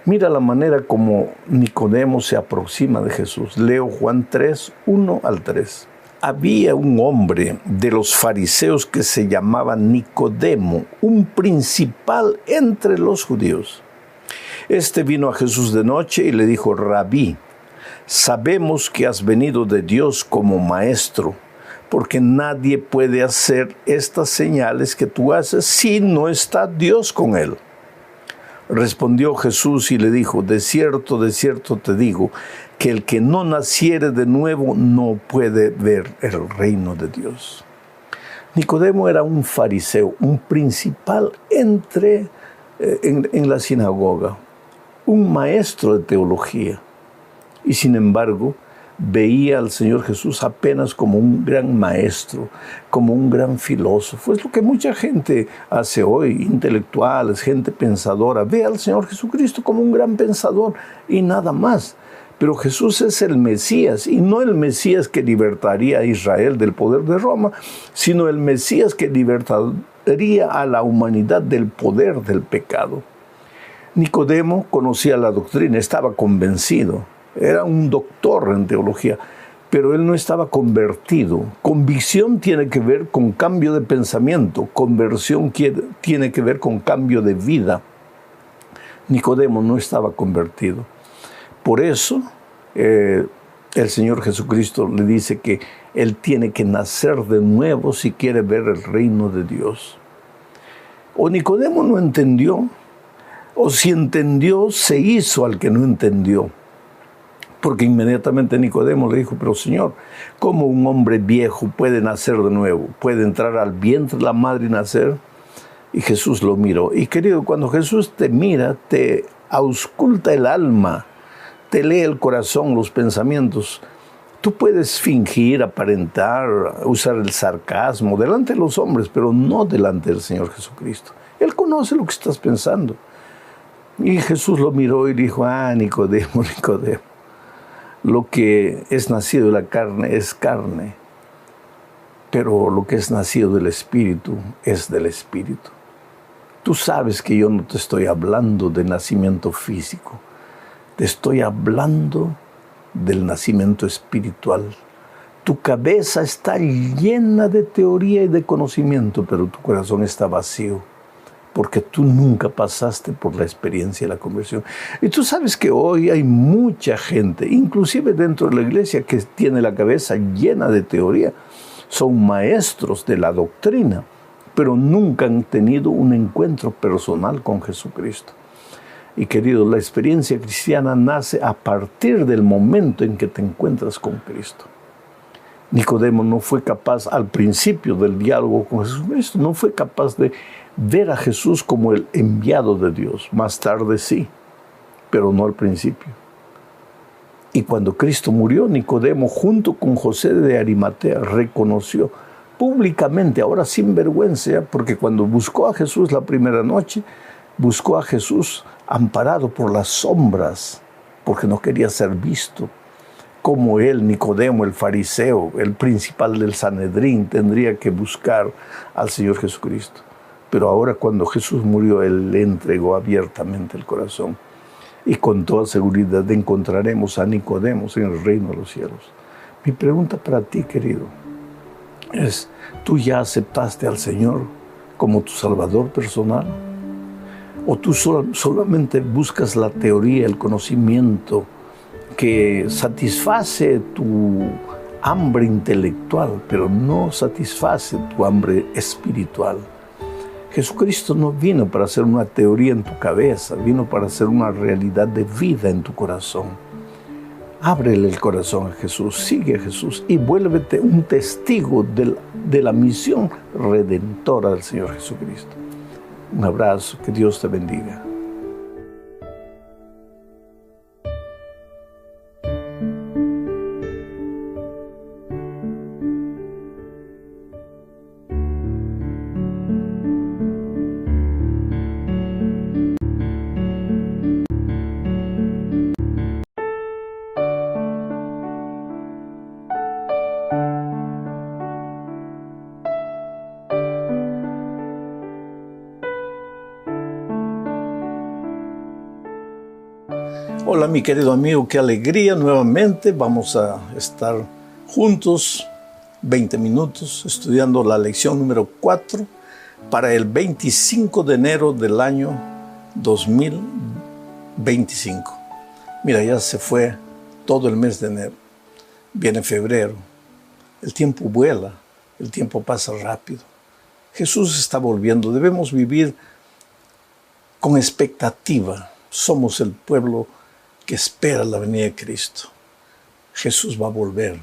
Mira la manera como Nicodemo se aproxima de Jesús. Leo Juan 3, 1 al 3. Había un hombre de los fariseos que se llamaba Nicodemo, un principal entre los judíos. Este vino a Jesús de noche y le dijo, Rabí, sabemos que has venido de Dios como maestro, porque nadie puede hacer estas señales que tú haces si no está Dios con él. Respondió Jesús y le dijo, de cierto te digo, que el que no naciere de nuevo no puede ver el reino de Dios. Nicodemo era un fariseo, un principal en la sinagoga, un maestro de teología. Y sin embargo, veía al Señor Jesús apenas como un gran maestro, como un gran filósofo. Es lo que mucha gente hace hoy, intelectuales, gente pensadora. Ve al Señor Jesucristo como un gran pensador y nada más. Pero Jesús es el Mesías, y no el Mesías que libertaría a Israel del poder de Roma, sino el Mesías que libertaría a la humanidad del poder del pecado. Nicodemo conocía la doctrina, estaba convencido. Era un doctor en teología, pero él no estaba convertido. Convicción tiene que ver con cambio de pensamiento, conversión tiene que ver con cambio de vida. Nicodemo no estaba convertido. Por eso el Señor Jesucristo le dice que él tiene que nacer de nuevo si quiere ver el reino de Dios. O Nicodemo no entendió, o si entendió, se hizo al que no entendió. Porque inmediatamente Nicodemo le dijo, pero Señor, ¿cómo un hombre viejo puede nacer de nuevo? ¿Puede entrar al vientre de la madre y nacer? Y Jesús lo miró. Y querido, cuando Jesús te mira, te ausculta el alma, te lee el corazón, los pensamientos. Tú puedes fingir, aparentar, usar el sarcasmo delante de los hombres, pero no delante del Señor Jesucristo. Él conoce lo que estás pensando. Y Jesús lo miró y dijo, Nicodemo, Nicodemo. Lo que es nacido de la carne es carne, pero lo que es nacido del Espíritu es del Espíritu. Tú sabes que yo no te estoy hablando de nacimiento físico, te estoy hablando del nacimiento espiritual. Tu cabeza está llena de teoría y de conocimiento, pero tu corazón está vacío, porque tú nunca pasaste por la experiencia de la conversión. Y tú sabes que hoy hay mucha gente, inclusive dentro de la iglesia, que tiene la cabeza llena de teoría. Son maestros de la doctrina, pero nunca han tenido un encuentro personal con Jesucristo. Y querido, la experiencia cristiana nace a partir del momento en que te encuentras con Cristo. Nicodemo no fue capaz al principio del diálogo con Jesucristo, no fue capaz de ver a Jesús como el enviado de Dios. Más tarde sí, pero no al principio. Y cuando Cristo murió, Nicodemo, junto con José de Arimatea, reconoció públicamente, ahora sin vergüenza, porque cuando buscó a Jesús la primera noche, buscó a Jesús amparado por las sombras, porque no quería ser visto. Como él, Nicodemo, el fariseo, el principal del Sanedrín, tendría que buscar al Señor Jesucristo. Pero ahora cuando Jesús murió, Él le entregó abiertamente el corazón. Y con toda seguridad encontraremos a Nicodemo en el reino de los cielos. Mi pregunta para ti, querido, es: ¿tú ya aceptaste al Señor como tu Salvador personal? ¿O tú solamente buscas la teoría, el conocimiento que satisface tu hambre intelectual, pero no satisface tu hambre espiritual? Jesucristo no vino para hacer una teoría en tu cabeza, vino para hacer una realidad de vida en tu corazón. Ábrele el corazón a Jesús, sigue a Jesús y vuélvete un testigo de la misión redentora del Señor Jesucristo. Un abrazo, que Dios te bendiga. Hola mi querido amigo, qué alegría nuevamente. Vamos a estar juntos 20 minutos estudiando la lección número 4 para el 25 de enero del año 2025. Mira, ya se fue todo el mes de enero, viene febrero, el tiempo vuela, el tiempo pasa rápido. Jesús está volviendo, debemos vivir con expectativa. Somos el pueblo que espera la venida de Cristo. Jesús va a volver.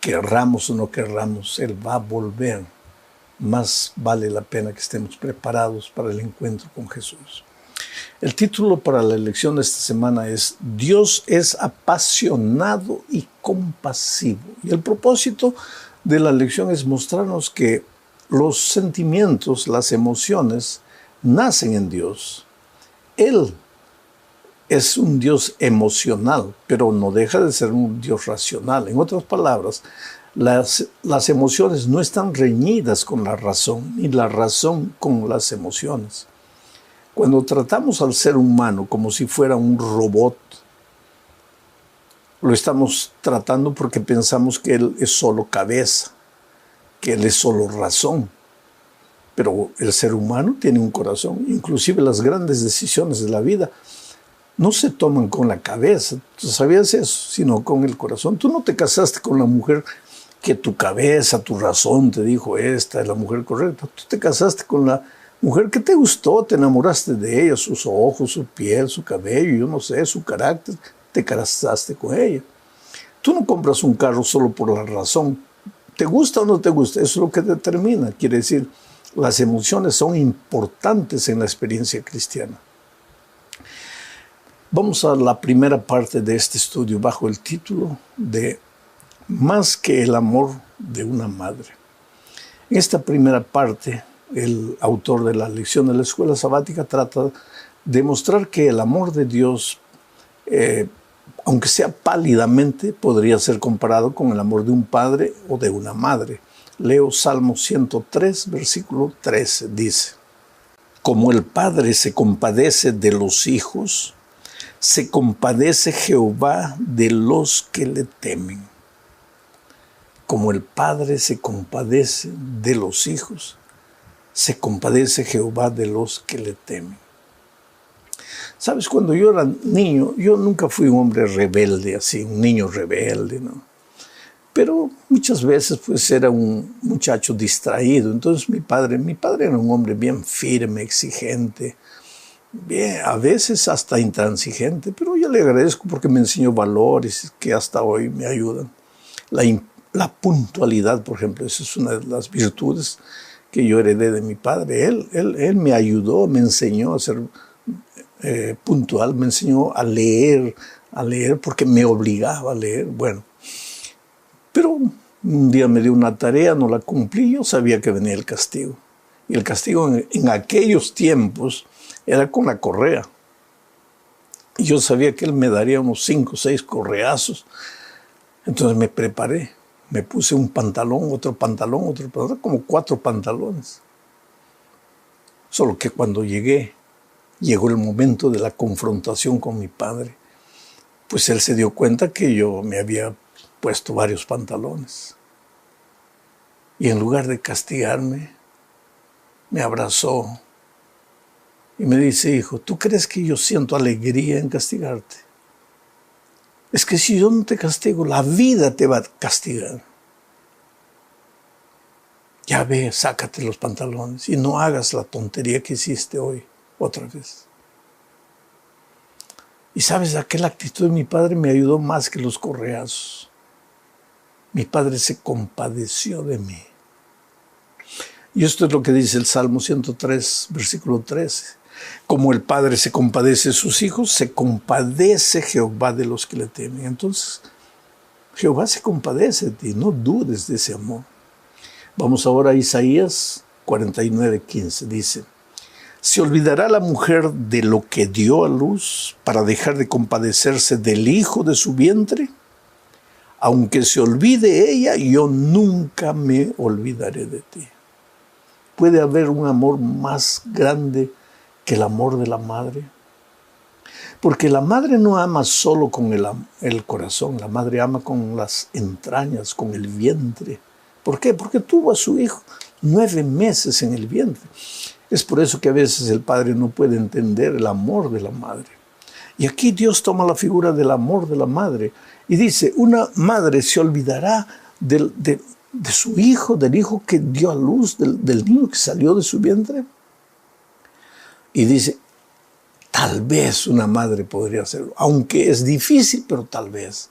Querramos o no querramos, Él va a volver. Más vale la pena que estemos preparados para el encuentro con Jesús. El título para la lección de esta semana es: Dios es apasionado y compasivo. Y el propósito de la lección es mostrarnos que los sentimientos, las emociones, nacen en Dios. Él es un Dios emocional, pero no deja de ser un Dios racional. En otras palabras, las emociones no están reñidas con la razón, ni la razón con las emociones. Cuando tratamos al ser humano como si fuera un robot, lo estamos tratando porque pensamos que Él es solo cabeza, que Él es solo razón. Pero el ser humano tiene un corazón. Inclusive las grandes decisiones de la vida no se toman con la cabeza, ¿tú sabías eso? Sino con el corazón. Tú no te casaste con la mujer que tu cabeza, tu razón te dijo: esta es la mujer correcta. Tú te casaste con la mujer que te gustó, te enamoraste de ella, sus ojos, su piel, su cabello, yo no sé, su carácter, te casaste con ella. Tú no compras un carro solo por la razón. ¿Te gusta o no te gusta? Eso es lo que determina. Quiere decir, las emociones son importantes en la experiencia cristiana. Vamos a la primera parte de este estudio bajo el título de Más que el amor de una madre. En esta primera parte, el autor de la lección de la escuela sabática trata de mostrar que el amor de Dios, aunque sea pálidamente, podría ser comparado con el amor de un padre o de una madre. Leo Salmo 103, versículo 13, dice: Como el padre se compadece de los hijos, se compadece Jehová de los que le temen. Como el padre se compadece de los hijos, se compadece Jehová de los que le temen. Sabes, cuando yo era niño, yo nunca fui un hombre rebelde, así, un niño rebelde, ¿no? Pero muchas veces pues era un muchacho distraído. Entonces mi padre era un hombre bien firme, exigente, bien, a veces hasta intransigente, pero yo le agradezco porque me enseñó valores que hasta hoy me ayudan. La puntualidad, por ejemplo, esa es una de las virtudes que yo heredé de mi padre. Él me ayudó, me enseñó a ser puntual, me enseñó a leer porque me obligaba a leer. Bueno, pero un día me dio una tarea, no la cumplí, yo sabía que venía el castigo. Y el castigo en aquellos tiempos era con la correa. Y yo sabía que él me daría unos 5 o 6 correazos. Entonces me preparé. Me puse un pantalón, otro pantalón, como 4 pantalones. Solo que cuando llegó el momento de la confrontación con mi padre, pues él se dio cuenta que yo me había puesto varios pantalones. Y en lugar de castigarme, me abrazó y me dice: hijo, ¿tú crees que yo siento alegría en castigarte? Es que si yo no te castigo, la vida te va a castigar. Ya ve, sácate los pantalones y no hagas la tontería que hiciste hoy otra vez. Y sabes, aquella actitud de mi padre me ayudó más que los correazos. Mi padre se compadeció de mí. Y esto es lo que dice el Salmo 103, versículo 13. Como el Padre se compadece de sus hijos, se compadece Jehová de los que le temen. Entonces, Jehová se compadece de ti, no dudes de ese amor. Vamos ahora a Isaías 49:15. Dice: ¿se olvidará la mujer de lo que dio a luz para dejar de compadecerse del hijo de su vientre? Aunque se olvide ella, yo nunca me olvidaré de ti. ¿Puede haber un amor más grande que el amor de la madre? Porque la madre no ama solo con el corazón, la madre ama con las entrañas, con el vientre. ¿Por qué? Porque tuvo a su hijo 9 meses en el vientre. Es por eso que a veces el padre no puede entender el amor de la madre. Y aquí Dios toma la figura del amor de la madre y dice: una madre se olvidará de su hijo, del hijo que dio a luz, del niño que salió de su vientre. Y dice: tal vez una madre podría hacerlo, aunque es difícil, pero tal vez.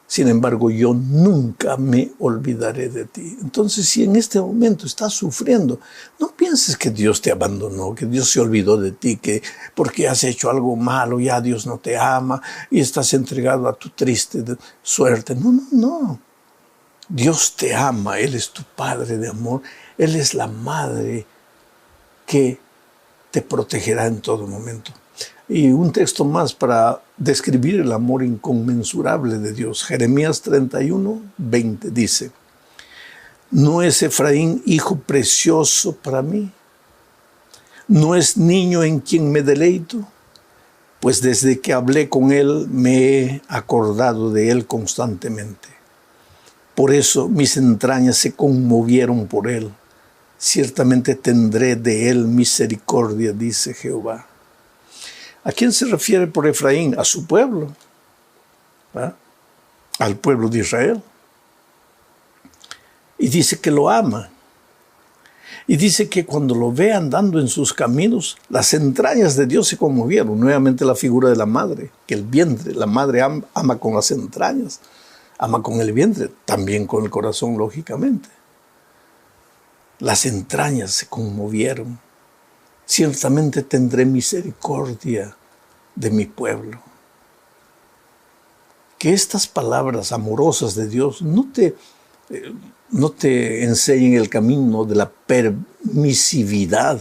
Sin embargo, yo nunca me olvidaré de ti. Entonces, si en este momento estás sufriendo, no pienses que Dios te abandonó, que Dios se olvidó de ti, que porque has hecho algo malo ya Dios no te ama y estás entregado a tu triste suerte. No, no, no. Dios te ama, Él es tu Padre de amor, Él es la madre que te protegerá en todo momento. Y un texto más para describir el amor inconmensurable de Dios. Jeremías 31:20 dice: ¿no es Efraín hijo precioso para mí? ¿No es niño en quien me deleito? Pues desde que hablé con él me he acordado de él constantemente. Por eso mis entrañas se conmovieron por él. Ciertamente tendré de él misericordia, dice Jehová. ¿A quién se refiere por Efraín? A su pueblo, ¿verdad? Al pueblo de Israel. Y dice que lo ama. Y dice que cuando lo ve andando en sus caminos, las entrañas de Dios se conmovieron. Nuevamente la figura de la madre, que el vientre, la madre ama con las entrañas, ama con el vientre, también con el corazón, lógicamente. Las entrañas se conmovieron. Ciertamente tendré misericordia de mi pueblo. Que estas palabras amorosas de Dios no te enseñen el camino de la permisividad,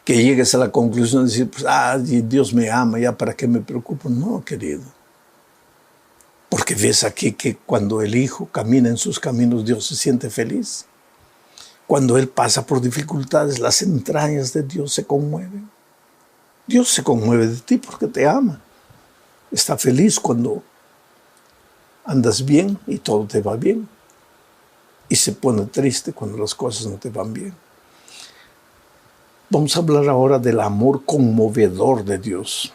que llegues a la conclusión de decir: pues, Dios me ama, ya para qué me preocupo. No, querido. Porque ves aquí que cuando el hijo camina en sus caminos, Dios se siente feliz. Cuando él pasa por dificultades, las entrañas de Dios se conmueven. Dios se conmueve de ti porque te ama. Está feliz cuando andas bien y todo te va bien. Y se pone triste cuando las cosas no te van bien. Vamos a hablar ahora del amor conmovedor de Dios.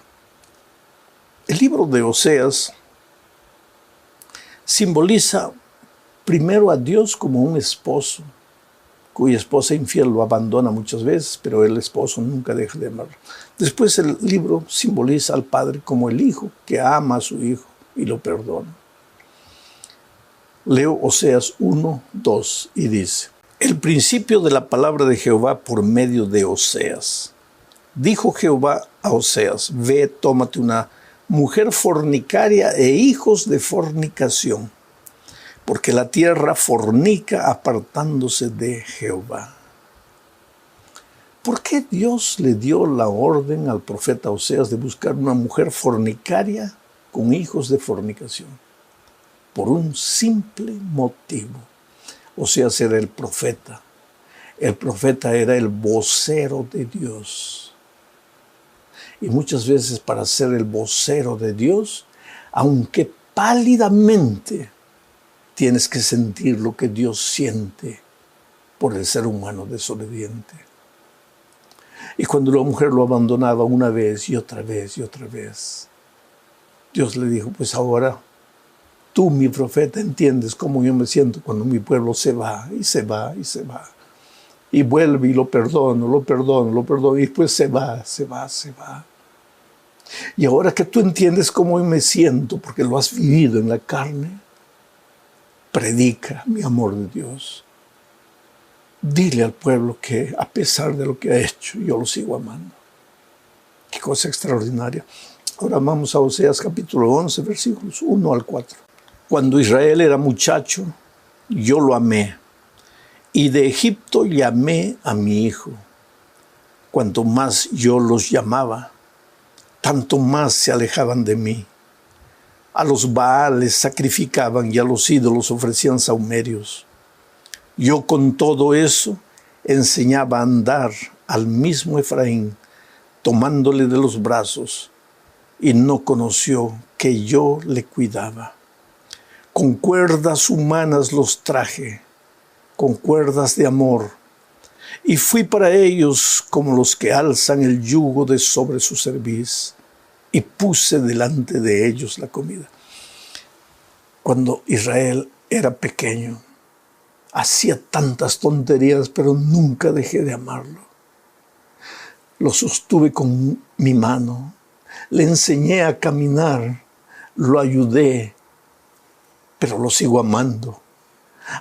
El libro de Oseas simboliza primero a Dios como un esposo, cuya esposa infiel lo abandona muchas veces, pero el esposo nunca deja de amarlo. Después el libro simboliza al padre como el hijo que ama a su hijo y lo perdona. Leo Oseas 1:2 y dice: el principio de la palabra de Jehová por medio de Oseas. Dijo Jehová a Oseas: ve, tómate una mujer fornicaria e hijos de fornicación, porque la tierra fornica apartándose de Jehová. ¿Por qué Dios le dio la orden al profeta Oseas de buscar una mujer fornicaria con hijos de fornicación? Por un simple motivo. Oseas era el profeta. El profeta era el vocero de Dios. Y muchas veces para ser el vocero de Dios, aunque pálidamente, tienes que sentir lo que Dios siente por el ser humano desobediente. Y cuando la mujer lo abandonaba una vez y otra vez y otra vez, Dios le dijo: pues ahora tú, mi profeta, entiendes cómo yo me siento cuando mi pueblo se va y se va y se va. Y vuelve y lo perdono, y después se va. Y ahora que tú entiendes cómo yo me siento, porque lo has vivido en la carne, predica mi amor de Dios. Dile al pueblo que a pesar de lo que ha hecho, yo lo sigo amando. Qué cosa extraordinaria. Ahora vamos a Oseas capítulo 11, versículos 1 al 4. Cuando Israel era muchacho, yo lo amé, y de Egipto llamé a mi hijo. Cuanto más yo los llamaba, tanto más se alejaban de mí. A los Baales sacrificaban y a los ídolos ofrecían sahumerios. Yo con todo eso enseñaba a andar al mismo Efraín, tomándole de los brazos, y no conoció que yo le cuidaba. Con cuerdas humanas los traje, con cuerdas de amor, y fui para ellos como los que alzan el yugo de sobre su cerviz, y puse delante de ellos la comida. Cuando Israel era pequeño, hacía tantas tonterías, pero nunca dejé de amarlo. Lo sostuve con mi mano, le enseñé a caminar, lo ayudé, pero lo sigo amando.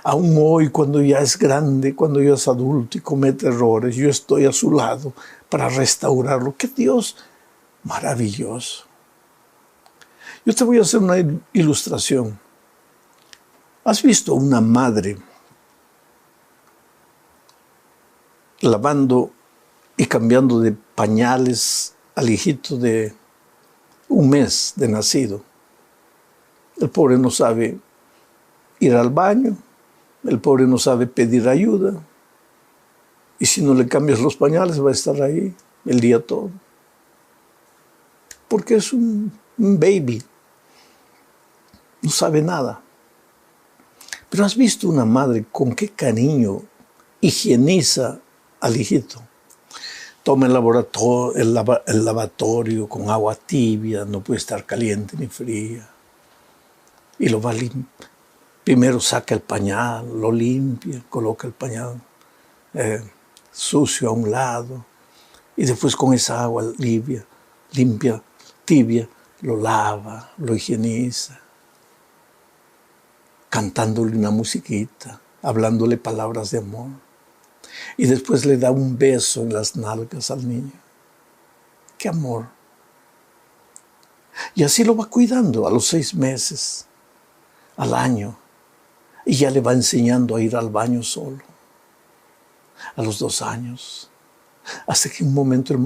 Aún hoy, cuando ya es grande, cuando ya es adulto y comete errores, yo estoy a su lado para restaurarlo. ¡Qué Dios maravilloso! Yo te voy a hacer una ilustración. ¿Has visto una madre lavando y cambiando de pañales al hijito de un mes de nacido? El pobre no sabe ir al baño, el pobre no sabe pedir ayuda, y si no le cambias los pañales va a estar ahí el día todo, porque es un baby, no sabe nada. Pero ¿has visto una madre con qué cariño higieniza al hijito? Toma el lavatorio con agua tibia, no puede estar caliente ni fría, y lo va a limpiar. Primero saca el pañal, lo limpia, coloca el pañal sucio a un lado, y después con esa agua limpia, tibia, lo lava, lo higieniza, cantándole una musiquita, hablándole palabras de amor. Y después le da un beso en las nalgas al niño. ¡Qué amor! Y así lo va cuidando a los 6 meses, al año. Y ya le va enseñando a ir al baño solo. A los 2 años. Hasta que un momento el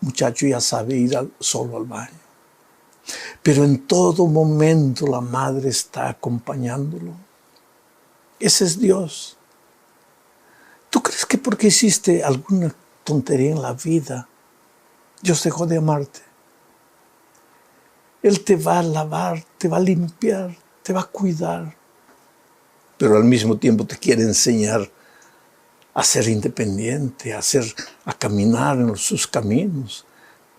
muchacho ya sabe ir solo al baño. Pero en todo momento la madre está acompañándolo. Ese es Dios. ¿Tú crees que porque hiciste alguna tontería en la vida, Dios dejó de amarte? Él te va a lavar, te va a limpiar, te va a cuidar, pero al mismo tiempo te quiere enseñar a ser independiente, a caminar en sus caminos,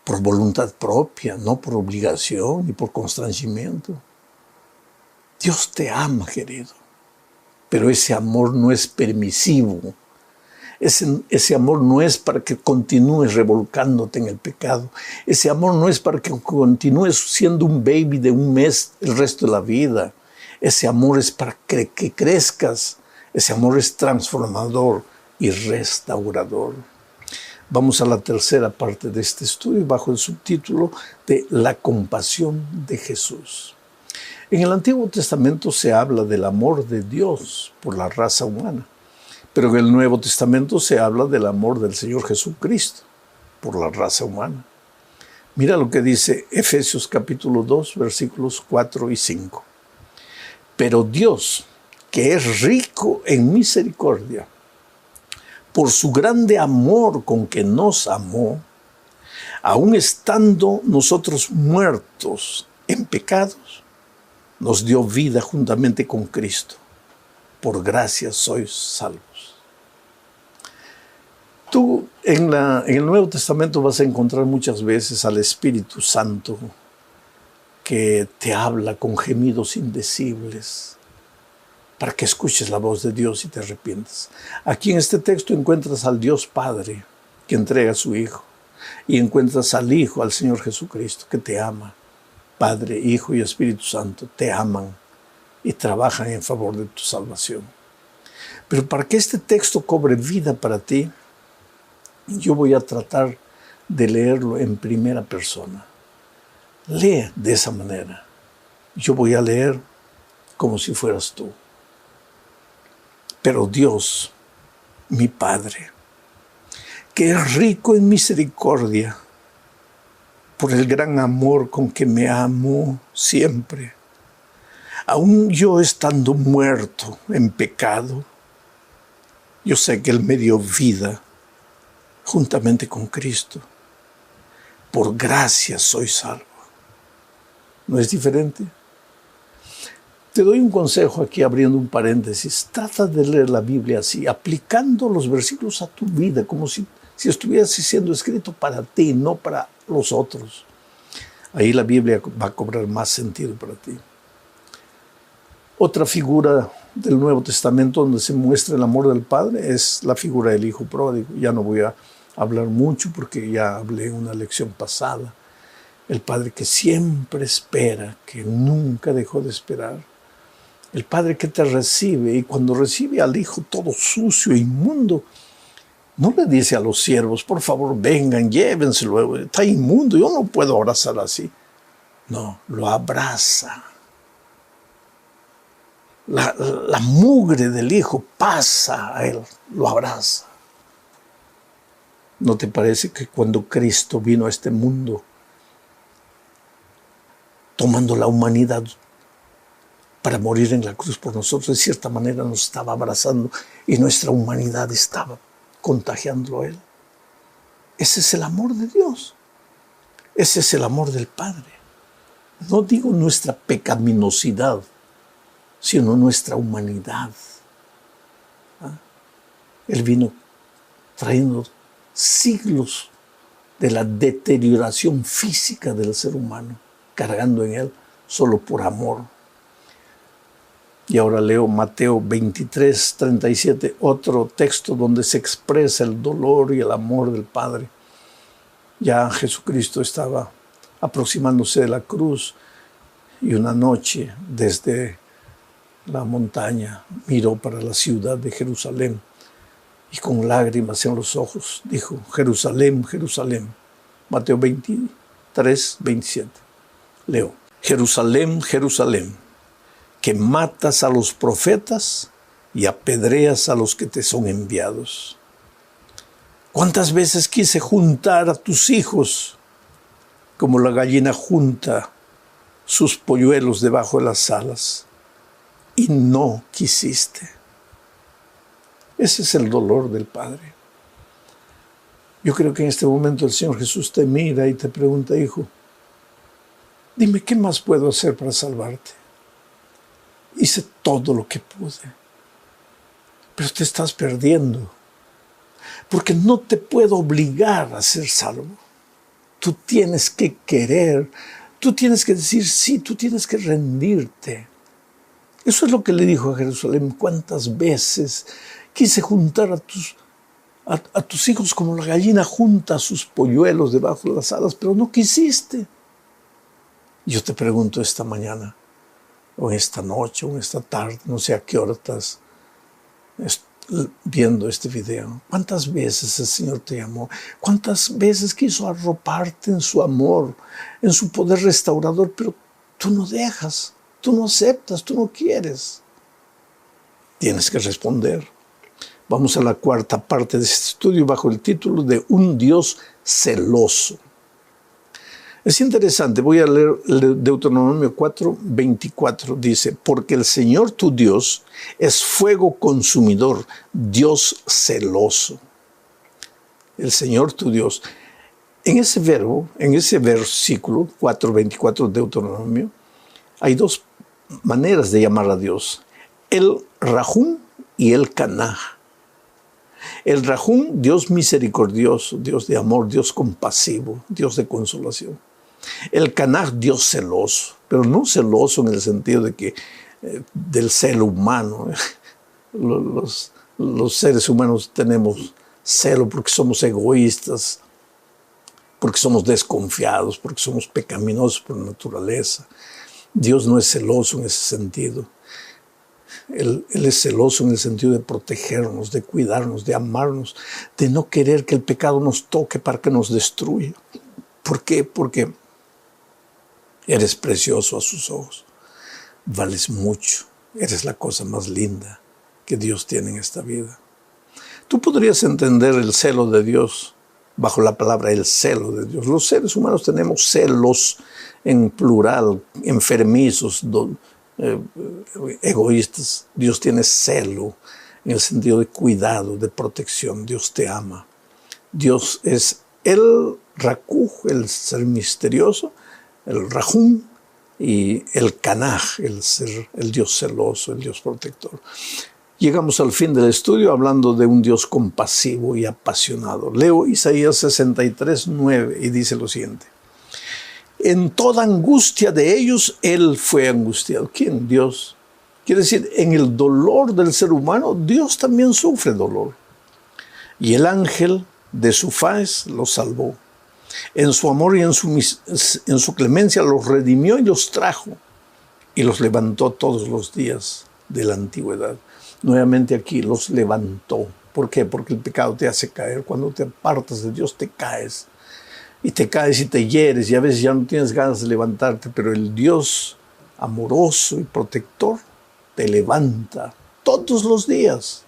por voluntad propia, no por obligación ni por constrangimiento. Dios te ama, querido, pero ese amor no es permisivo. Ese amor no es para que continúes revolcándote en el pecado. Ese amor no es para que continúes siendo un baby de un mes el resto de la vida. Ese amor es para que crezcas. Ese amor es transformador y restaurador. Vamos a la tercera parte de este estudio bajo el subtítulo de la compasión de Jesús. En el Antiguo Testamento se habla del amor de Dios por la raza humana, pero en el Nuevo Testamento se habla del amor del Señor Jesucristo por la raza humana. Mira lo que dice Efesios capítulo 2, versículos 4 y 5. Pero Dios, que es rico en misericordia, por su grande amor con que nos amó, aun estando nosotros muertos en pecados, nos dio vida juntamente con Cristo. Por gracia sois salvos. Tú en el Nuevo Testamento vas a encontrar muchas veces al Espíritu Santo que te habla con gemidos indecibles para que escuches la voz de Dios y te arrepientas. Aquí en este texto encuentras al Dios Padre que entrega a su Hijo y encuentras al Hijo, al Señor Jesucristo, que te ama. Padre, Hijo y Espíritu Santo te aman y trabajan en favor de tu salvación. Pero para que este texto cobre vida para ti, yo voy a tratar de leerlo en primera persona. Lee de esa manera. Yo voy a leer como si fueras tú. Pero Dios, mi Padre, que es rico en misericordia, por el gran amor con que me amó siempre, aun yo estando muerto en pecado, yo sé que Él me dio vida juntamente con Cristo. Por gracia soy salvo. ¿No es diferente? Te doy un consejo aquí abriendo un paréntesis. Trata de leer la Biblia así, aplicando los versículos a tu vida, como si estuviese siendo escrito para ti, no para los otros. Ahí la Biblia va a cobrar más sentido para ti. Otra figura del Nuevo Testamento donde se muestra el amor del Padre es la figura del Hijo pródigo. Ya no voy a hablar mucho porque ya hablé en una lección pasada. El Padre que siempre espera, que nunca dejó de esperar. El Padre que te recibe, y cuando recibe al Hijo todo sucio e inmundo, no le dice a los siervos, por favor vengan, llévenselo, está inmundo, yo no puedo abrazar así. No, lo abraza. La mugre del Hijo pasa a Él, lo abraza. ¿No te parece que cuando Cristo vino a este mundo, tomando la humanidad para morir en la cruz por nosotros, de cierta manera nos estaba abrazando y nuestra humanidad estaba contagiándolo a Él? Ese es el amor de Dios. Ese es el amor del Padre. No digo nuestra pecaminosidad, sino nuestra humanidad. Él vino trayendo siglos de la deterioración física del ser humano, cargando en Él solo por amor. Y ahora leo Mateo 23, 37, otro texto donde se expresa el dolor y el amor del Padre. Ya Jesucristo estaba aproximándose de la cruz y una noche desde la montaña miró para la ciudad de Jerusalén y con lágrimas en los ojos dijo, Jerusalén, Jerusalén. Mateo 23, 27. Leo, Jerusalén, Jerusalén, que matas a los profetas y apedreas a los que te son enviados. ¿Cuántas veces quise juntar a tus hijos como la gallina junta sus polluelos debajo de las alas? Y no quisiste. Ese es el dolor del Padre. Yo creo que en este momento el Señor Jesús te mira y te pregunta, hijo, dime, ¿qué más puedo hacer para salvarte? Hice todo lo que pude, pero te estás perdiendo, porque no te puedo obligar a ser salvo. Tú tienes que querer, tú tienes que decir sí, tú tienes que rendirte. Eso es lo que le dijo a Jerusalén. ¿Cuántas veces quise juntar a tus hijos como la gallina junta sus polluelos debajo de las alas, pero no quisiste? Yo te pregunto esta mañana, o esta noche, o esta tarde, no sé a qué hora estás viendo este video. ¿Cuántas veces el Señor te llamó? ¿Cuántas veces quiso arroparte en su amor, en su poder restaurador? Pero tú no dejas, tú no aceptas, tú no quieres. Tienes que responder. Vamos a la cuarta parte de este estudio bajo el título de Un Dios celoso. Es interesante, voy a leer Deuteronomio 4, 24. Dice, porque el Señor tu Dios es fuego consumidor, Dios celoso. El Señor tu Dios. En ese verbo, en ese versículo 4, 24 de Deuteronomio, hay dos maneras de llamar a Dios. El Rahum y el Canah. El Rahum, Dios misericordioso, Dios de amor, Dios compasivo, Dios de consolación. El Canah, Dios celoso, pero no celoso en el sentido de que del celo humano. Los seres humanos tenemos celo porque somos egoístas, porque somos desconfiados, porque somos pecaminosos por naturaleza. Dios no es celoso en ese sentido. Él es celoso en el sentido de protegernos, de cuidarnos, de amarnos, de no querer que el pecado nos toque para que nos destruya. ¿Por qué? Porque eres precioso a sus ojos. Vales mucho. Eres la cosa más linda que Dios tiene en esta vida. Tú podrías entender el celo de Dios bajo la palabra el celo de Dios. Los seres humanos tenemos celos en plural, enfermizos, egoístas. Dios tiene celo en el sentido de cuidado, de protección. Dios te ama. Dios es el Rakuj, el ser misterioso, el Rahum y el Canah, el Dios celoso, el Dios protector. Llegamos al fin del estudio hablando de un Dios compasivo y apasionado. Leo Isaías 63, 9 y dice lo siguiente. En toda angustia de ellos, Él fue angustiado. ¿Quién? Dios. Quiere decir, en el dolor del ser humano, Dios también sufre dolor. Y el ángel de su faz los salvó. En su amor y en su clemencia los redimió y los trajo. Y los levantó todos los días de la antigüedad. Nuevamente aquí, los levantó. ¿Por qué? Porque el pecado te hace caer. Cuando te apartas de Dios, te caes. Y te caes y te hieres y a veces ya no tienes ganas de levantarte, pero el Dios amoroso y protector te levanta todos los días,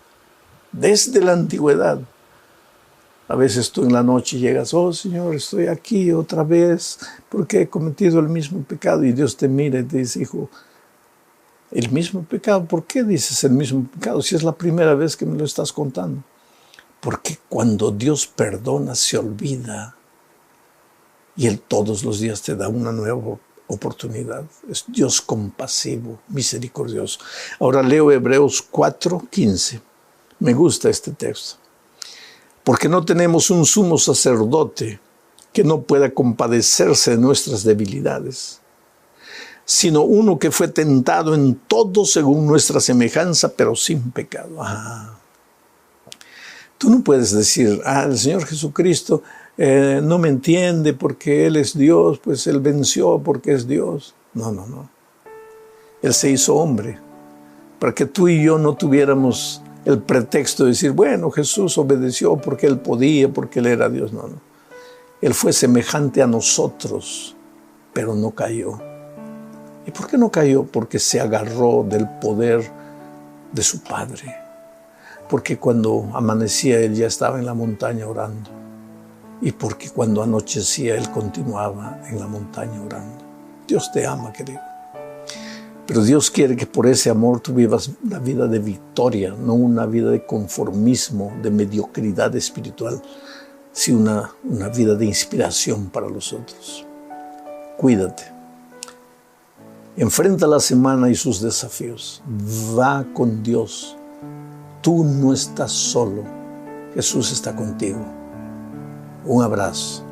desde la antigüedad. A veces tú en la noche llegas, oh Señor, estoy aquí otra vez porque he cometido el mismo pecado, y Dios te mira y te dice, hijo, el mismo pecado, ¿por qué dices el mismo pecado si es la primera vez que me lo estás contando? Porque cuando Dios perdona se olvida. Y Él todos los días te da una nueva oportunidad. Es Dios compasivo, misericordioso. Ahora leo Hebreos 4:15. Me gusta este texto. Porque no tenemos un sumo sacerdote que no pueda compadecerse de nuestras debilidades, sino uno que fue tentado en todo según nuestra semejanza, pero sin pecado. Tú no puedes decir, el Señor Jesucristo no me entiende porque Él es Dios, pues Él venció porque es Dios. No, no, no. Él se hizo hombre para que tú y yo no tuviéramos el pretexto de decir, bueno, Jesús obedeció porque Él podía, porque Él era Dios. No, no. Él fue semejante a nosotros, pero no cayó. ¿Y por qué no cayó? Porque se agarró del poder de su Padre. Porque cuando amanecía Él ya estaba en la montaña orando. Y porque cuando anochecía Él continuaba en la montaña orando. Dios te ama, querido. Pero Dios quiere que por ese amor tú vivas una vida de victoria, no una vida de conformismo, de mediocridad espiritual, sino una vida de inspiración para los otros. Cuídate. Enfrenta la semana y sus desafíos. Va con Dios. Tú no estás solo. Jesús está contigo. Un abrazo.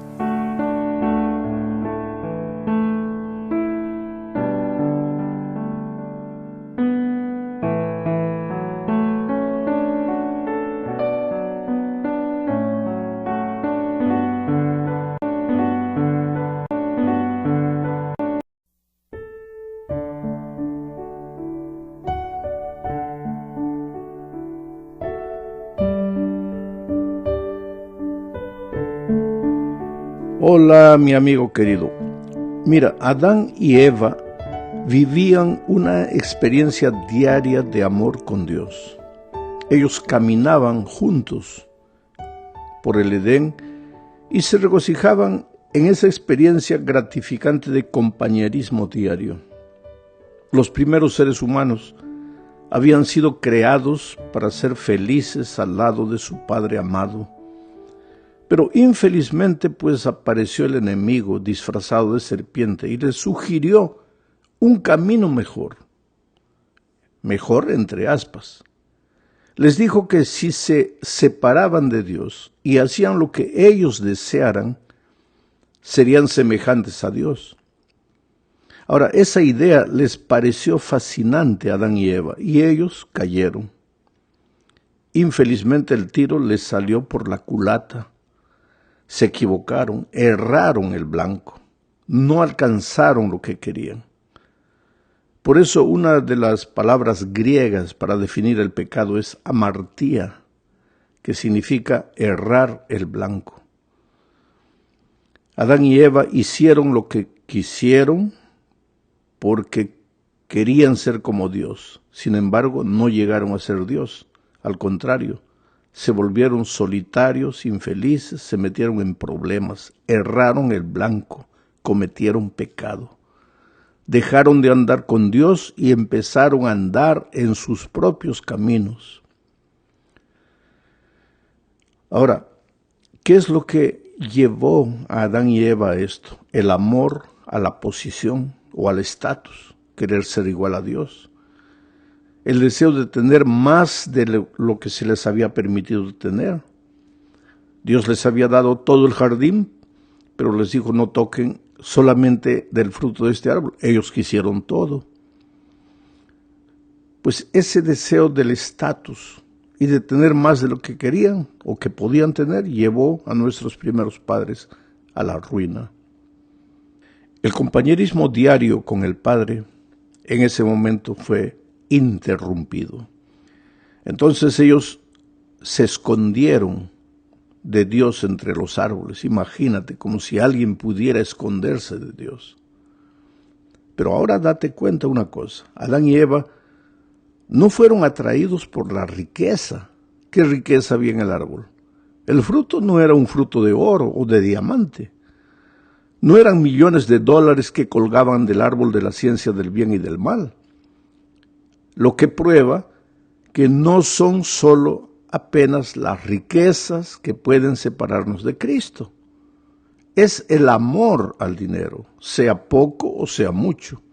Hola, mi amigo querido. Mira, Adán y Eva vivían una experiencia diaria de amor con Dios. Ellos caminaban juntos por el Edén y se regocijaban en esa experiencia gratificante de compañerismo diario. Los primeros seres humanos habían sido creados para ser felices al lado de su Padre amado. Pero infelizmente pues apareció el enemigo disfrazado de serpiente y les sugirió un camino mejor entre aspas. Les dijo que si se separaban de Dios y hacían lo que ellos desearan, serían semejantes a Dios. Ahora, esa idea les pareció fascinante a Adán y Eva y ellos cayeron. Infelizmente el tiro les salió por la culata. Se equivocaron, erraron el blanco, no alcanzaron lo que querían. Por eso una de las palabras griegas para definir el pecado es amartía, que significa errar el blanco. Adán y Eva hicieron lo que quisieron porque querían ser como Dios. Sin embargo, no llegaron a ser Dios. Al contrario, se volvieron solitarios, infelices, se metieron en problemas, erraron el blanco, cometieron pecado. Dejaron de andar con Dios y empezaron a andar en sus propios caminos. Ahora, ¿qué es lo que llevó a Adán y Eva a esto? El amor a la posición o al estatus, querer ser igual a Dios. El deseo de tener más de lo que se les había permitido tener. Dios les había dado todo el jardín, pero les dijo no toquen solamente del fruto de este árbol. Ellos quisieron todo. Pues ese deseo del estatus y de tener más de lo que querían o que podían tener llevó a nuestros primeros padres a la ruina. El compañerismo diario con el Padre en ese momento fue interrumpido. Entonces ellos se escondieron de Dios entre los árboles. Imagínate, como si alguien pudiera esconderse de Dios. Pero ahora date cuenta una cosa, Adán y Eva no fueron atraídos por la riqueza. ¿Qué riqueza había en el árbol? El fruto no era un fruto de oro o de diamante. No eran millones de dólares que colgaban del árbol de la ciencia del bien y del mal. Lo que prueba que no son solo apenas las riquezas que pueden separarnos de Cristo. Es el amor al dinero, sea poco o sea mucho.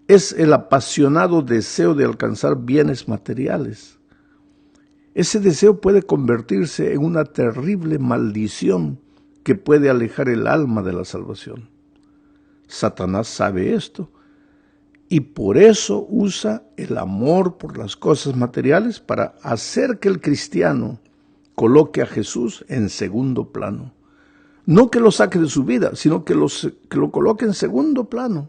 Es el apasionado deseo de alcanzar bienes materiales. Ese deseo puede convertirse en una terrible maldición que puede alejar el alma de la salvación. Satanás sabe esto. Y por eso usa el amor por las cosas materiales para hacer que el cristiano coloque a Jesús en segundo plano. No que lo saque de su vida, sino que lo coloque en segundo plano.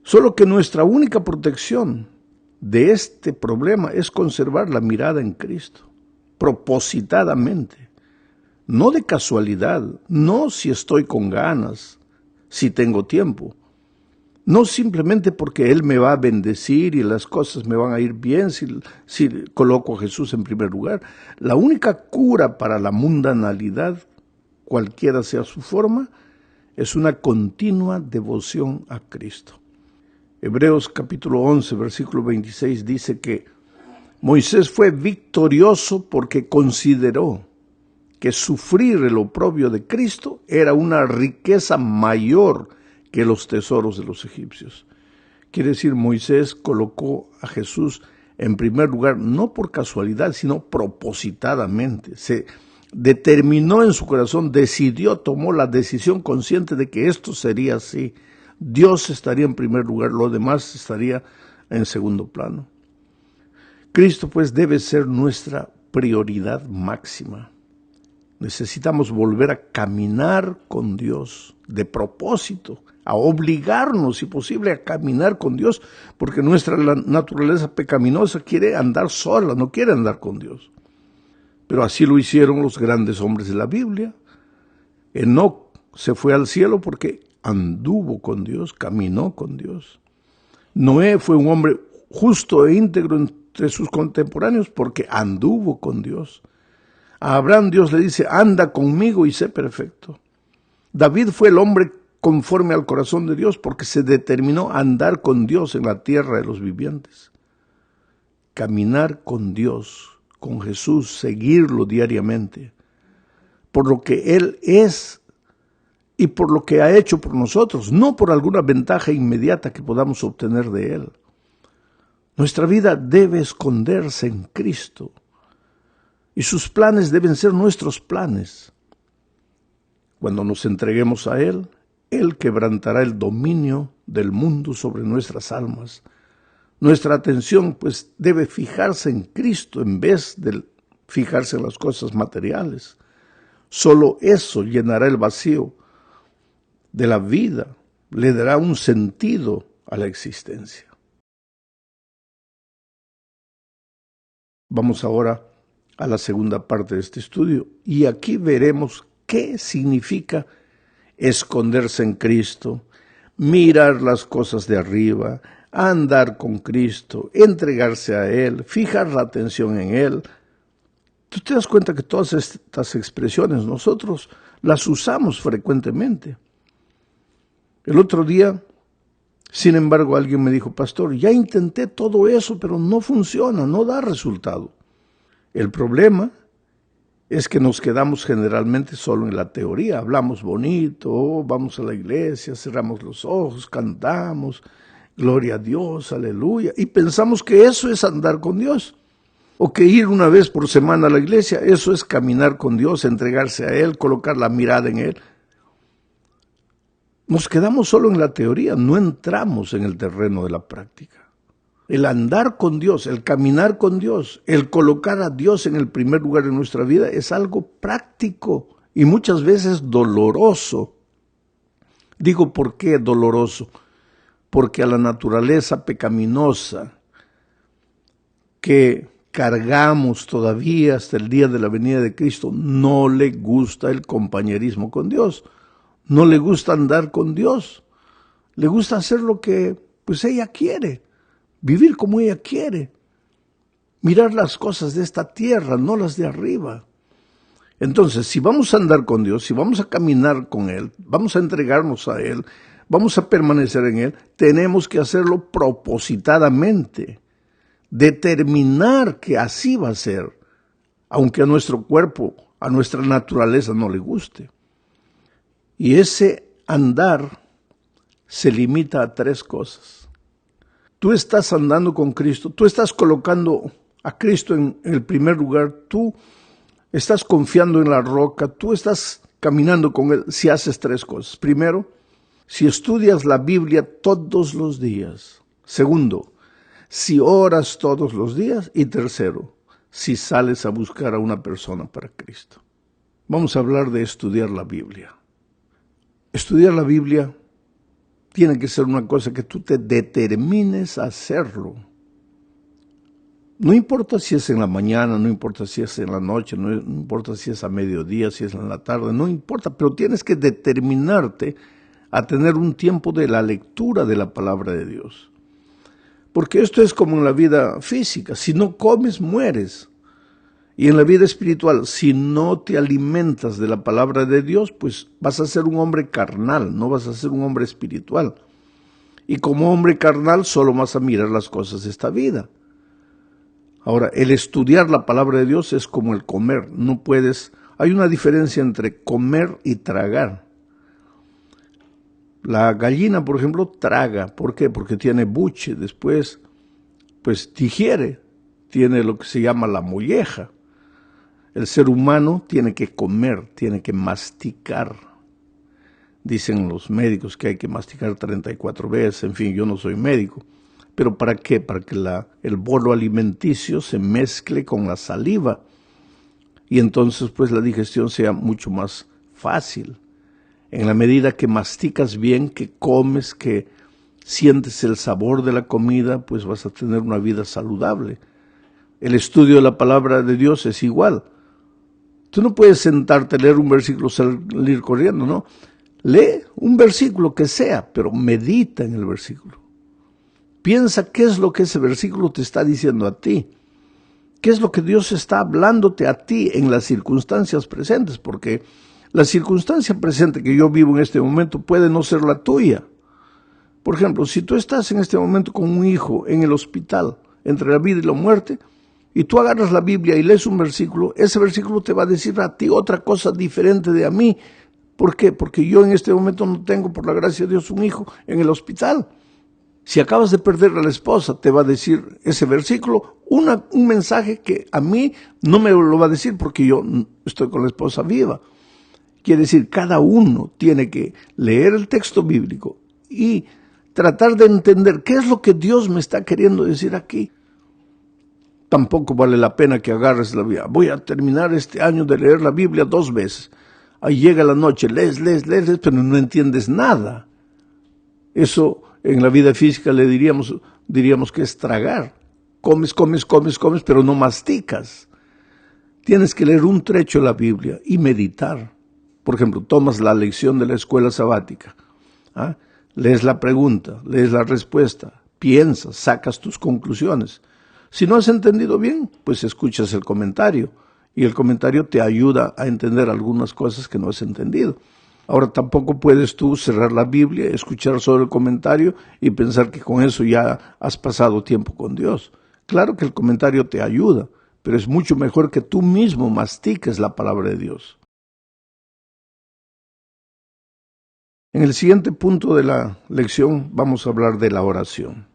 Solo que nuestra única protección de este problema es conservar la mirada en Cristo, propositadamente. No de casualidad, no si estoy con ganas, si tengo tiempo. No simplemente porque Él me va a bendecir y las cosas me van a ir bien si coloco a Jesús en primer lugar. La única cura para la mundanalidad, cualquiera sea su forma, es una continua devoción a Cristo. Hebreos capítulo 11, versículo 26 dice que Moisés fue victorioso porque consideró que sufrir el oprobio de Cristo era una riqueza mayor que los tesoros de los egipcios. Quiere decir, Moisés colocó a Jesús en primer lugar, no por casualidad, sino propositadamente. Se determinó en su corazón, decidió, tomó la decisión consciente de que esto sería así. Dios estaría en primer lugar, lo demás estaría en segundo plano. Cristo pues debe ser nuestra prioridad máxima. Necesitamos volver a caminar con Dios de propósito, a obligarnos, si posible, a caminar con Dios, porque nuestra naturaleza pecaminosa quiere andar sola, no quiere andar con Dios. Pero así lo hicieron los grandes hombres de la Biblia. Enoc se fue al cielo porque anduvo con Dios, caminó con Dios. Noé fue un hombre justo e íntegro entre sus contemporáneos porque anduvo con Dios. A Abraham Dios le dice, anda conmigo y sé perfecto. David fue el hombre conforme al corazón de Dios porque se determinó a andar con Dios en la tierra de los vivientes. Caminar con Dios, con Jesús, seguirlo diariamente, por lo que Él es y por lo que ha hecho por nosotros, no por alguna ventaja inmediata que podamos obtener de Él. Nuestra vida debe esconderse en Cristo y sus planes deben ser nuestros planes. Cuando nos entreguemos a Él, Él quebrantará el dominio del mundo sobre nuestras almas. Nuestra atención, pues, debe fijarse en Cristo en vez de fijarse en las cosas materiales. Solo eso llenará el vacío de la vida, le dará un sentido a la existencia. Vamos ahora a la segunda parte de este estudio y aquí veremos qué significa esconderse en Cristo, mirar las cosas de arriba, andar con Cristo, entregarse a Él, fijar la atención en Él. Tú te das cuenta que todas estas expresiones nosotros las usamos frecuentemente. El otro día, sin embargo, alguien me dijo, pastor, ya intenté todo eso, pero no funciona, no da resultado. El problema es que nos quedamos generalmente solo en la teoría. Hablamos bonito, vamos a la iglesia, cerramos los ojos, cantamos, gloria a Dios, aleluya, y pensamos que eso es andar con Dios. O que ir una vez por semana a la iglesia, eso es caminar con Dios, entregarse a Él, colocar la mirada en Él. Nos quedamos solo en la teoría, no entramos en el terreno de la práctica. El andar con Dios, el caminar con Dios, el colocar a Dios en el primer lugar en nuestra vida es algo práctico y muchas veces doloroso. Digo, ¿por qué doloroso? Porque a la naturaleza pecaminosa que cargamos todavía hasta el día de la venida de Cristo, no le gusta el compañerismo con Dios, no le gusta andar con Dios, le gusta hacer lo que pues ella quiere, vivir como ella quiere, mirar las cosas de esta tierra, no las de arriba. Entonces, si vamos a andar con Dios, si vamos a caminar con Él, vamos a entregarnos a Él, vamos a permanecer en Él, tenemos que hacerlo propositadamente, determinar que así va a ser, aunque a nuestro cuerpo, a nuestra naturaleza no le guste. Y ese andar se limita a 3 cosas. Tú estás andando con Cristo, tú estás colocando a Cristo en el primer lugar, tú estás confiando en la roca, tú estás caminando con Él si haces 3 cosas. Primero, si estudias la Biblia todos los días. Segundo, si oras todos los días. Y tercero, si sales a buscar a una persona para Cristo. Vamos a hablar de estudiar la Biblia. Estudiar la Biblia tiene que ser una cosa que tú te determines a hacerlo. No importa si es en la mañana, no importa si es en la noche, no importa si es a mediodía, si es en la tarde, no importa, pero tienes que determinarte a tener un tiempo de la lectura de la palabra de Dios. Porque esto es como en la vida física, si no comes, mueres. Y en la vida espiritual, si no te alimentas de la palabra de Dios, pues vas a ser un hombre carnal, no vas a ser un hombre espiritual. Y como hombre carnal solo vas a mirar las cosas de esta vida. Ahora, el estudiar la palabra de Dios es como el comer. No puedes, hay una diferencia entre comer y tragar. La gallina, por ejemplo, traga. ¿Por qué? Porque tiene buche. Después, pues digiere. Tiene lo que se llama la molleja. El ser humano tiene que comer, tiene que masticar. Dicen los médicos que hay que masticar 34 veces. En fin, yo no soy médico. ¿Pero para qué? Para que el bolo alimenticio se mezcle con la saliva. Y entonces, pues, la digestión sea mucho más fácil. En la medida que masticas bien, que comes, que sientes el sabor de la comida, pues vas a tener una vida saludable. El estudio de la palabra de Dios es igual. Tú no puedes sentarte a leer un versículo y salir corriendo, ¿no? Lee un versículo que sea, pero medita en el versículo. Piensa qué es lo que ese versículo te está diciendo a ti. ¿Qué es lo que Dios está hablándote a ti en las circunstancias presentes? Porque la circunstancia presente que yo vivo en este momento puede no ser la tuya. Por ejemplo, si tú estás en este momento con un hijo en el hospital, entre la vida y la muerte, y tú agarras la Biblia y lees un versículo, ese versículo te va a decir a ti otra cosa diferente de a mí. ¿Por qué? Porque yo en este momento no tengo, por la gracia de Dios, un hijo en el hospital. Si acabas de perder a la esposa, te va a decir ese versículo un mensaje que a mí no me lo va a decir porque yo estoy con la esposa viva. Quiere decir, cada uno tiene que leer el texto bíblico y tratar de entender qué es lo que Dios me está queriendo decir aquí. Tampoco vale la pena que agarres la Biblia. Voy a terminar este año de leer la Biblia 2 veces. Ahí llega la noche, lees, pero no entiendes nada. Eso en la vida física le diríamos que es tragar. Comes, pero no masticas. Tienes que leer un trecho de la Biblia y meditar. Por ejemplo, tomas la lección de la escuela sabática. Lees la pregunta, lees la respuesta, piensas, sacas tus conclusiones. Si no has entendido bien, pues escuchas el comentario. Y el comentario te ayuda a entender algunas cosas que no has entendido. Ahora tampoco puedes tú cerrar la Biblia, escuchar solo el comentario y pensar que con eso ya has pasado tiempo con Dios. Claro que el comentario te ayuda, pero es mucho mejor que tú mismo mastiques la palabra de Dios. En el siguiente punto de la lección vamos a hablar de la oración.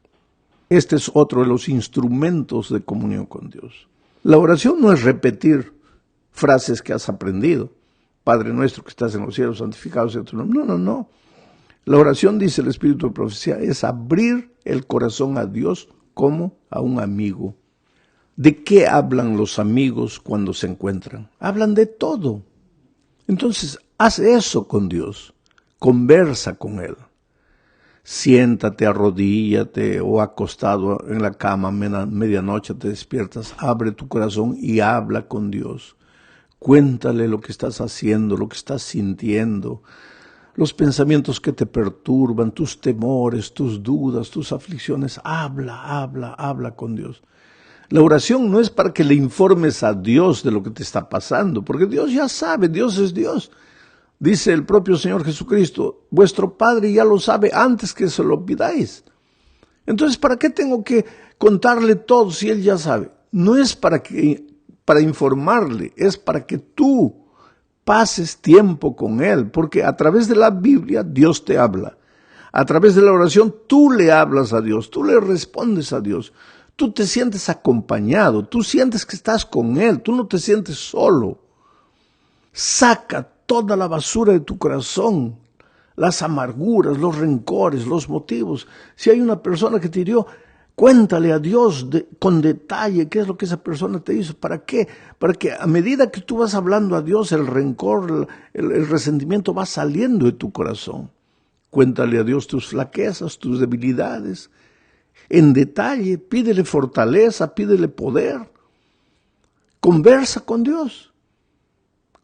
Este es otro de los instrumentos de comunión con Dios. La oración no es repetir frases que has aprendido. Padre nuestro que estás en los cielos, santificado sea tu nombre. No. La oración, dice el Espíritu de Profecía, es abrir el corazón a Dios como a un amigo. ¿De qué hablan los amigos cuando se encuentran? Hablan de todo. Entonces, haz eso con Dios. Conversa con Él. Siéntate, arrodíllate o acostado en la cama, medianoche te despiertas, abre tu corazón y habla con Dios. Cuéntale lo que estás haciendo, lo que estás sintiendo, los pensamientos que te perturban, tus temores, tus dudas, tus aflicciones. Habla con Dios. La oración no es para que le informes a Dios de lo que te está pasando, porque Dios ya sabe, Dios es Dios. Dice el propio Señor Jesucristo, vuestro Padre ya lo sabe antes que se lo pidáis. Entonces, ¿para qué tengo que contarle todo si Él ya sabe? No es para informarle, es para que tú pases tiempo con Él, porque a través de la Biblia Dios te habla. A través de la oración tú le hablas a Dios, tú le respondes a Dios. Tú te sientes acompañado, tú sientes que estás con Él, tú no te sientes solo. Saca toda la basura de tu corazón, las amarguras, los rencores, los motivos. Si hay una persona que te hirió, cuéntale a Dios con detalle qué es lo que esa persona te hizo. ¿Para qué? Para que a medida que tú vas hablando a Dios, el rencor, el resentimiento va saliendo de tu corazón. Cuéntale a Dios tus flaquezas, tus debilidades. En detalle, pídele fortaleza, pídele poder. Conversa con Dios.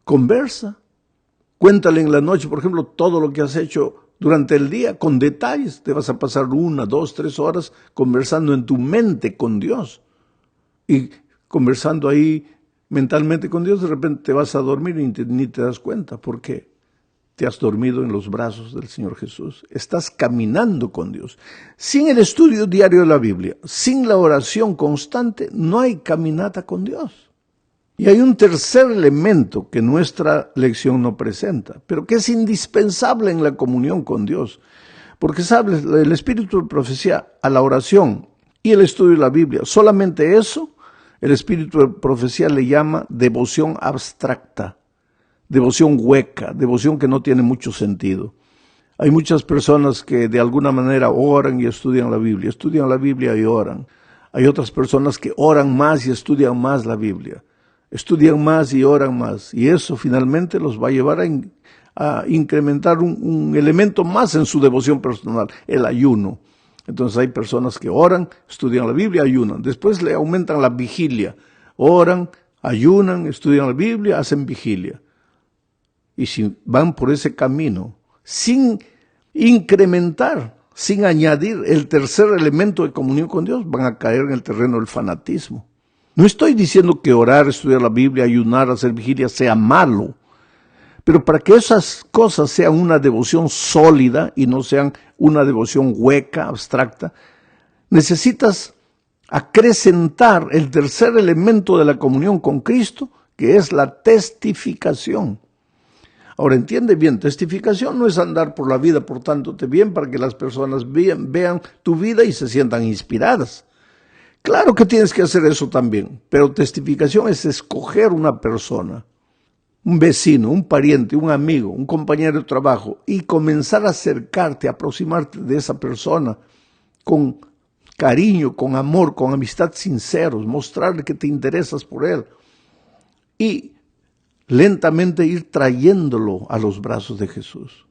Conversa. Cuéntale en la noche, por ejemplo, todo lo que has hecho durante el día, con detalles. Te vas a pasar 1, 2, 3 horas conversando en tu mente con Dios. Y conversando ahí mentalmente con Dios, de repente te vas a dormir y ni te das cuenta. ¿Por qué? Te has dormido en los brazos del Señor Jesús. Estás caminando con Dios. Sin el estudio diario de la Biblia, sin la oración constante, no hay caminata con Dios. Y hay un tercer elemento que nuestra lección no presenta, pero que es indispensable en la comunión con Dios. Porque, ¿sabes? El Espíritu de Profecía a la oración y el estudio de la Biblia, solamente eso, el Espíritu de Profecía le llama devoción abstracta, devoción hueca, devoción que no tiene mucho sentido. Hay muchas personas que de alguna manera oran y estudian la Biblia y oran. Hay otras personas que oran más y estudian más la Biblia. Estudian más y oran más, y eso finalmente los va a llevar a incrementar un elemento más en su devoción personal, el ayuno. Entonces hay personas que oran, estudian la Biblia, ayunan. Después le aumentan la vigilia, oran, ayunan, estudian la Biblia, hacen vigilia. Y si van por ese camino, sin incrementar, sin añadir el tercer elemento de comunión con Dios, van a caer en el terreno del fanatismo. No estoy diciendo que orar, estudiar la Biblia, ayunar, hacer vigilia sea malo, pero para que esas cosas sean una devoción sólida y no sean una devoción hueca, abstracta, necesitas acrecentar el tercer elemento de la comunión con Cristo, que es la testificación. Ahora, entiende bien, testificación no es andar por la vida portándote bien para que las personas vean tu vida y se sientan inspiradas. Claro que tienes que hacer eso también, pero testificación es escoger una persona, un vecino, un pariente, un amigo, un compañero de trabajo y comenzar a acercarte, a aproximarte de esa persona con cariño, con amor, con amistad sinceros, mostrarle que te interesas por él y lentamente ir trayéndolo a los brazos de Jesús.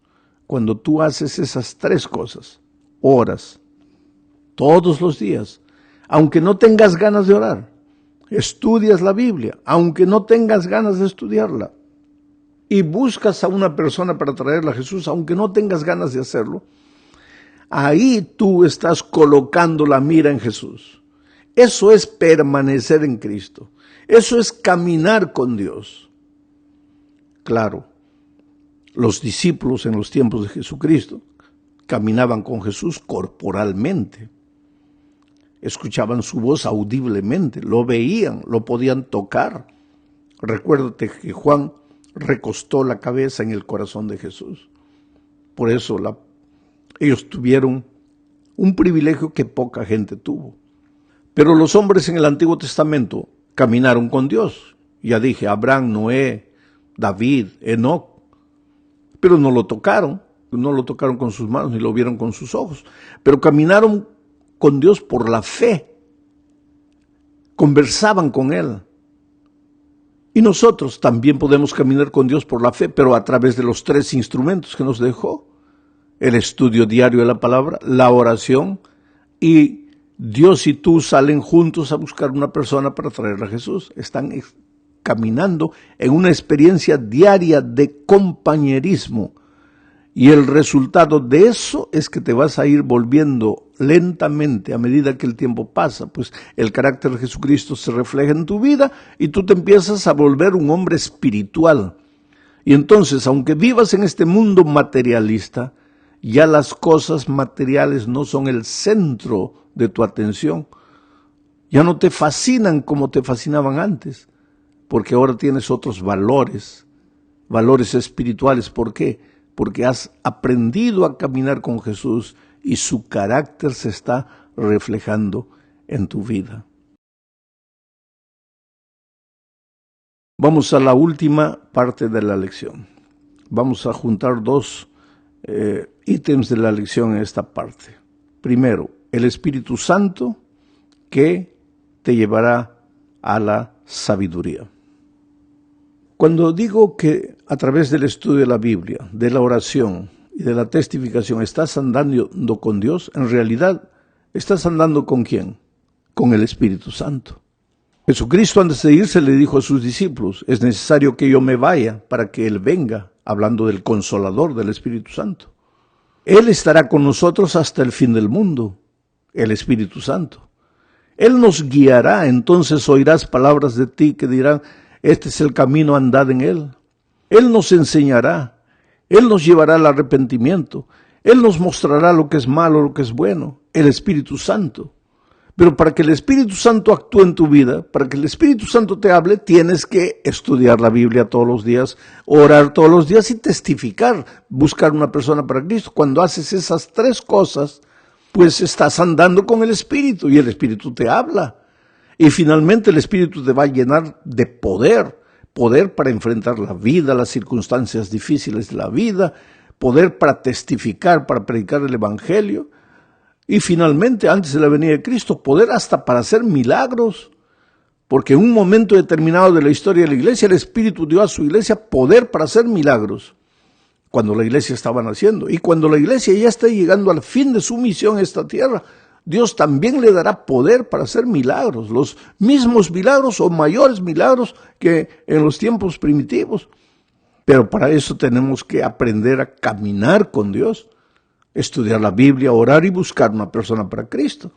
Cuando tú haces esas tres cosas, oras todos los días, aunque no tengas ganas de orar, estudias la Biblia, aunque no tengas ganas de estudiarla, y buscas a una persona para traerla a Jesús, aunque no tengas ganas de hacerlo, ahí tú estás colocando la mira en Jesús. Eso es permanecer en Cristo. Eso es caminar con Dios. Claro, los discípulos en los tiempos de Jesucristo caminaban con Jesús corporalmente. Escuchaban su voz audiblemente, lo veían, lo podían tocar. Recuérdate que Juan recostó la cabeza en el corazón de Jesús. Por eso ellos tuvieron un privilegio que poca gente tuvo. Pero los hombres en el Antiguo Testamento caminaron con Dios. Ya dije, Abraham, Noé, David, Enoc. Pero no lo tocaron con sus manos ni lo vieron con sus ojos. Pero caminaron con Dios por la fe. Conversaban con Él. Y nosotros también podemos caminar con Dios por la fe, pero a través de los tres instrumentos que nos dejó. El estudio diario de la palabra, la oración, y Dios y tú salen juntos a buscar una persona para traerla a Jesús. Están caminando en una experiencia diaria de compañerismo. Y el resultado de eso es que te vas a ir volviendo lentamente a medida que el tiempo pasa, pues el carácter de Jesucristo se refleja en tu vida y tú te empiezas a volver un hombre espiritual. Y entonces, aunque vivas en este mundo materialista, ya las cosas materiales no son el centro de tu atención. Ya no te fascinan como te fascinaban antes, porque ahora tienes otros valores espirituales. ¿Por qué? Porque has aprendido a caminar con Jesús y su carácter se está reflejando en tu vida. Vamos a la última parte de la lección. Vamos a juntar dos ítems de la lección en esta parte. Primero, el Espíritu Santo que te llevará a la sabiduría. Cuando digo que a través del estudio de la Biblia, de la oración y de la testificación estás andando con Dios, en realidad estás andando ¿con quién? Con el Espíritu Santo. Jesucristo antes de irse le dijo a sus discípulos, es necesario que yo me vaya para que Él venga, hablando del Consolador, del Espíritu Santo. Él estará con nosotros hasta el fin del mundo, el Espíritu Santo. Él nos guiará, entonces oirás palabras de ti que dirán, este es el camino, andad en él. Él nos enseñará, Él nos llevará al arrepentimiento, Él nos mostrará lo que es malo, lo que es bueno, el Espíritu Santo. Pero para que el Espíritu Santo actúe en tu vida, para que el Espíritu Santo te hable, tienes que estudiar la Biblia todos los días, orar todos los días y testificar, buscar una persona para Cristo. Cuando haces esas tres cosas, pues estás andando con el Espíritu y el Espíritu te habla. Y finalmente el Espíritu te va a llenar de poder para enfrentar la vida, las circunstancias difíciles de la vida, poder para testificar, para predicar el Evangelio. Y finalmente, antes de la venida de Cristo, poder hasta para hacer milagros. Porque en un momento determinado de la historia de la iglesia, el Espíritu dio a su iglesia poder para hacer milagros. Cuando la iglesia estaba naciendo. Y cuando la iglesia ya está llegando al fin de su misión en esta tierra, Dios también le dará poder para hacer milagros, los mismos milagros o mayores milagros que en los tiempos primitivos. Pero para eso tenemos que aprender a caminar con Dios, estudiar la Biblia, orar y buscar una persona para Cristo.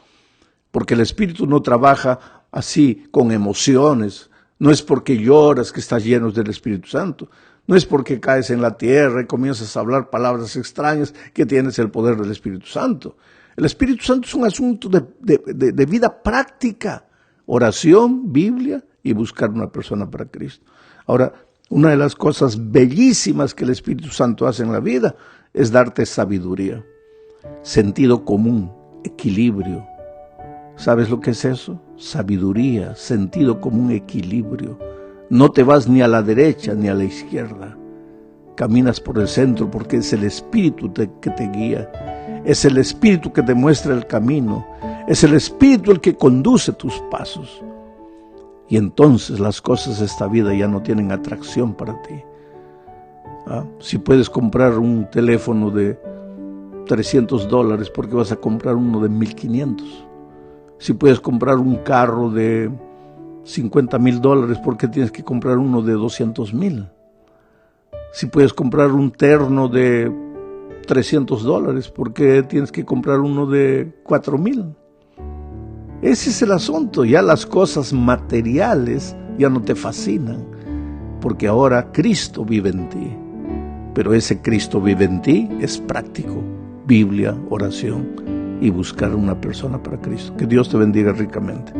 Porque el Espíritu no trabaja así con emociones. No es porque lloras que estás lleno del Espíritu Santo. No es porque caes en la tierra y comienzas a hablar palabras extrañas que tienes el poder del Espíritu Santo. El Espíritu Santo es un asunto de vida práctica. Oración, Biblia y buscar una persona para Cristo. Ahora, una de las cosas bellísimas que el Espíritu Santo hace en la vida es darte sabiduría, sentido común, equilibrio. ¿Sabes lo que es eso? Sabiduría, sentido común, equilibrio. No te vas ni a la derecha ni a la izquierda. Caminas por el centro porque es el Espíritu que te guía. Es el Espíritu que te muestra el camino. Es el Espíritu el que conduce tus pasos. Y entonces las cosas de esta vida ya no tienen atracción para ti. Si puedes comprar un teléfono de $300, ¿por qué vas a comprar uno de 1,500? Si puedes comprar un carro de $50,000, ¿por qué tienes que comprar uno de 200,000? Si puedes comprar un terno de $300, ¿por qué tienes que comprar uno de 4,000? Ese es el asunto. Ya las cosas materiales ya no te fascinan, porque ahora Cristo vive en ti. Pero ese Cristo vive en ti es práctico. Biblia, oración y buscar una persona para Cristo. Que Dios te bendiga ricamente.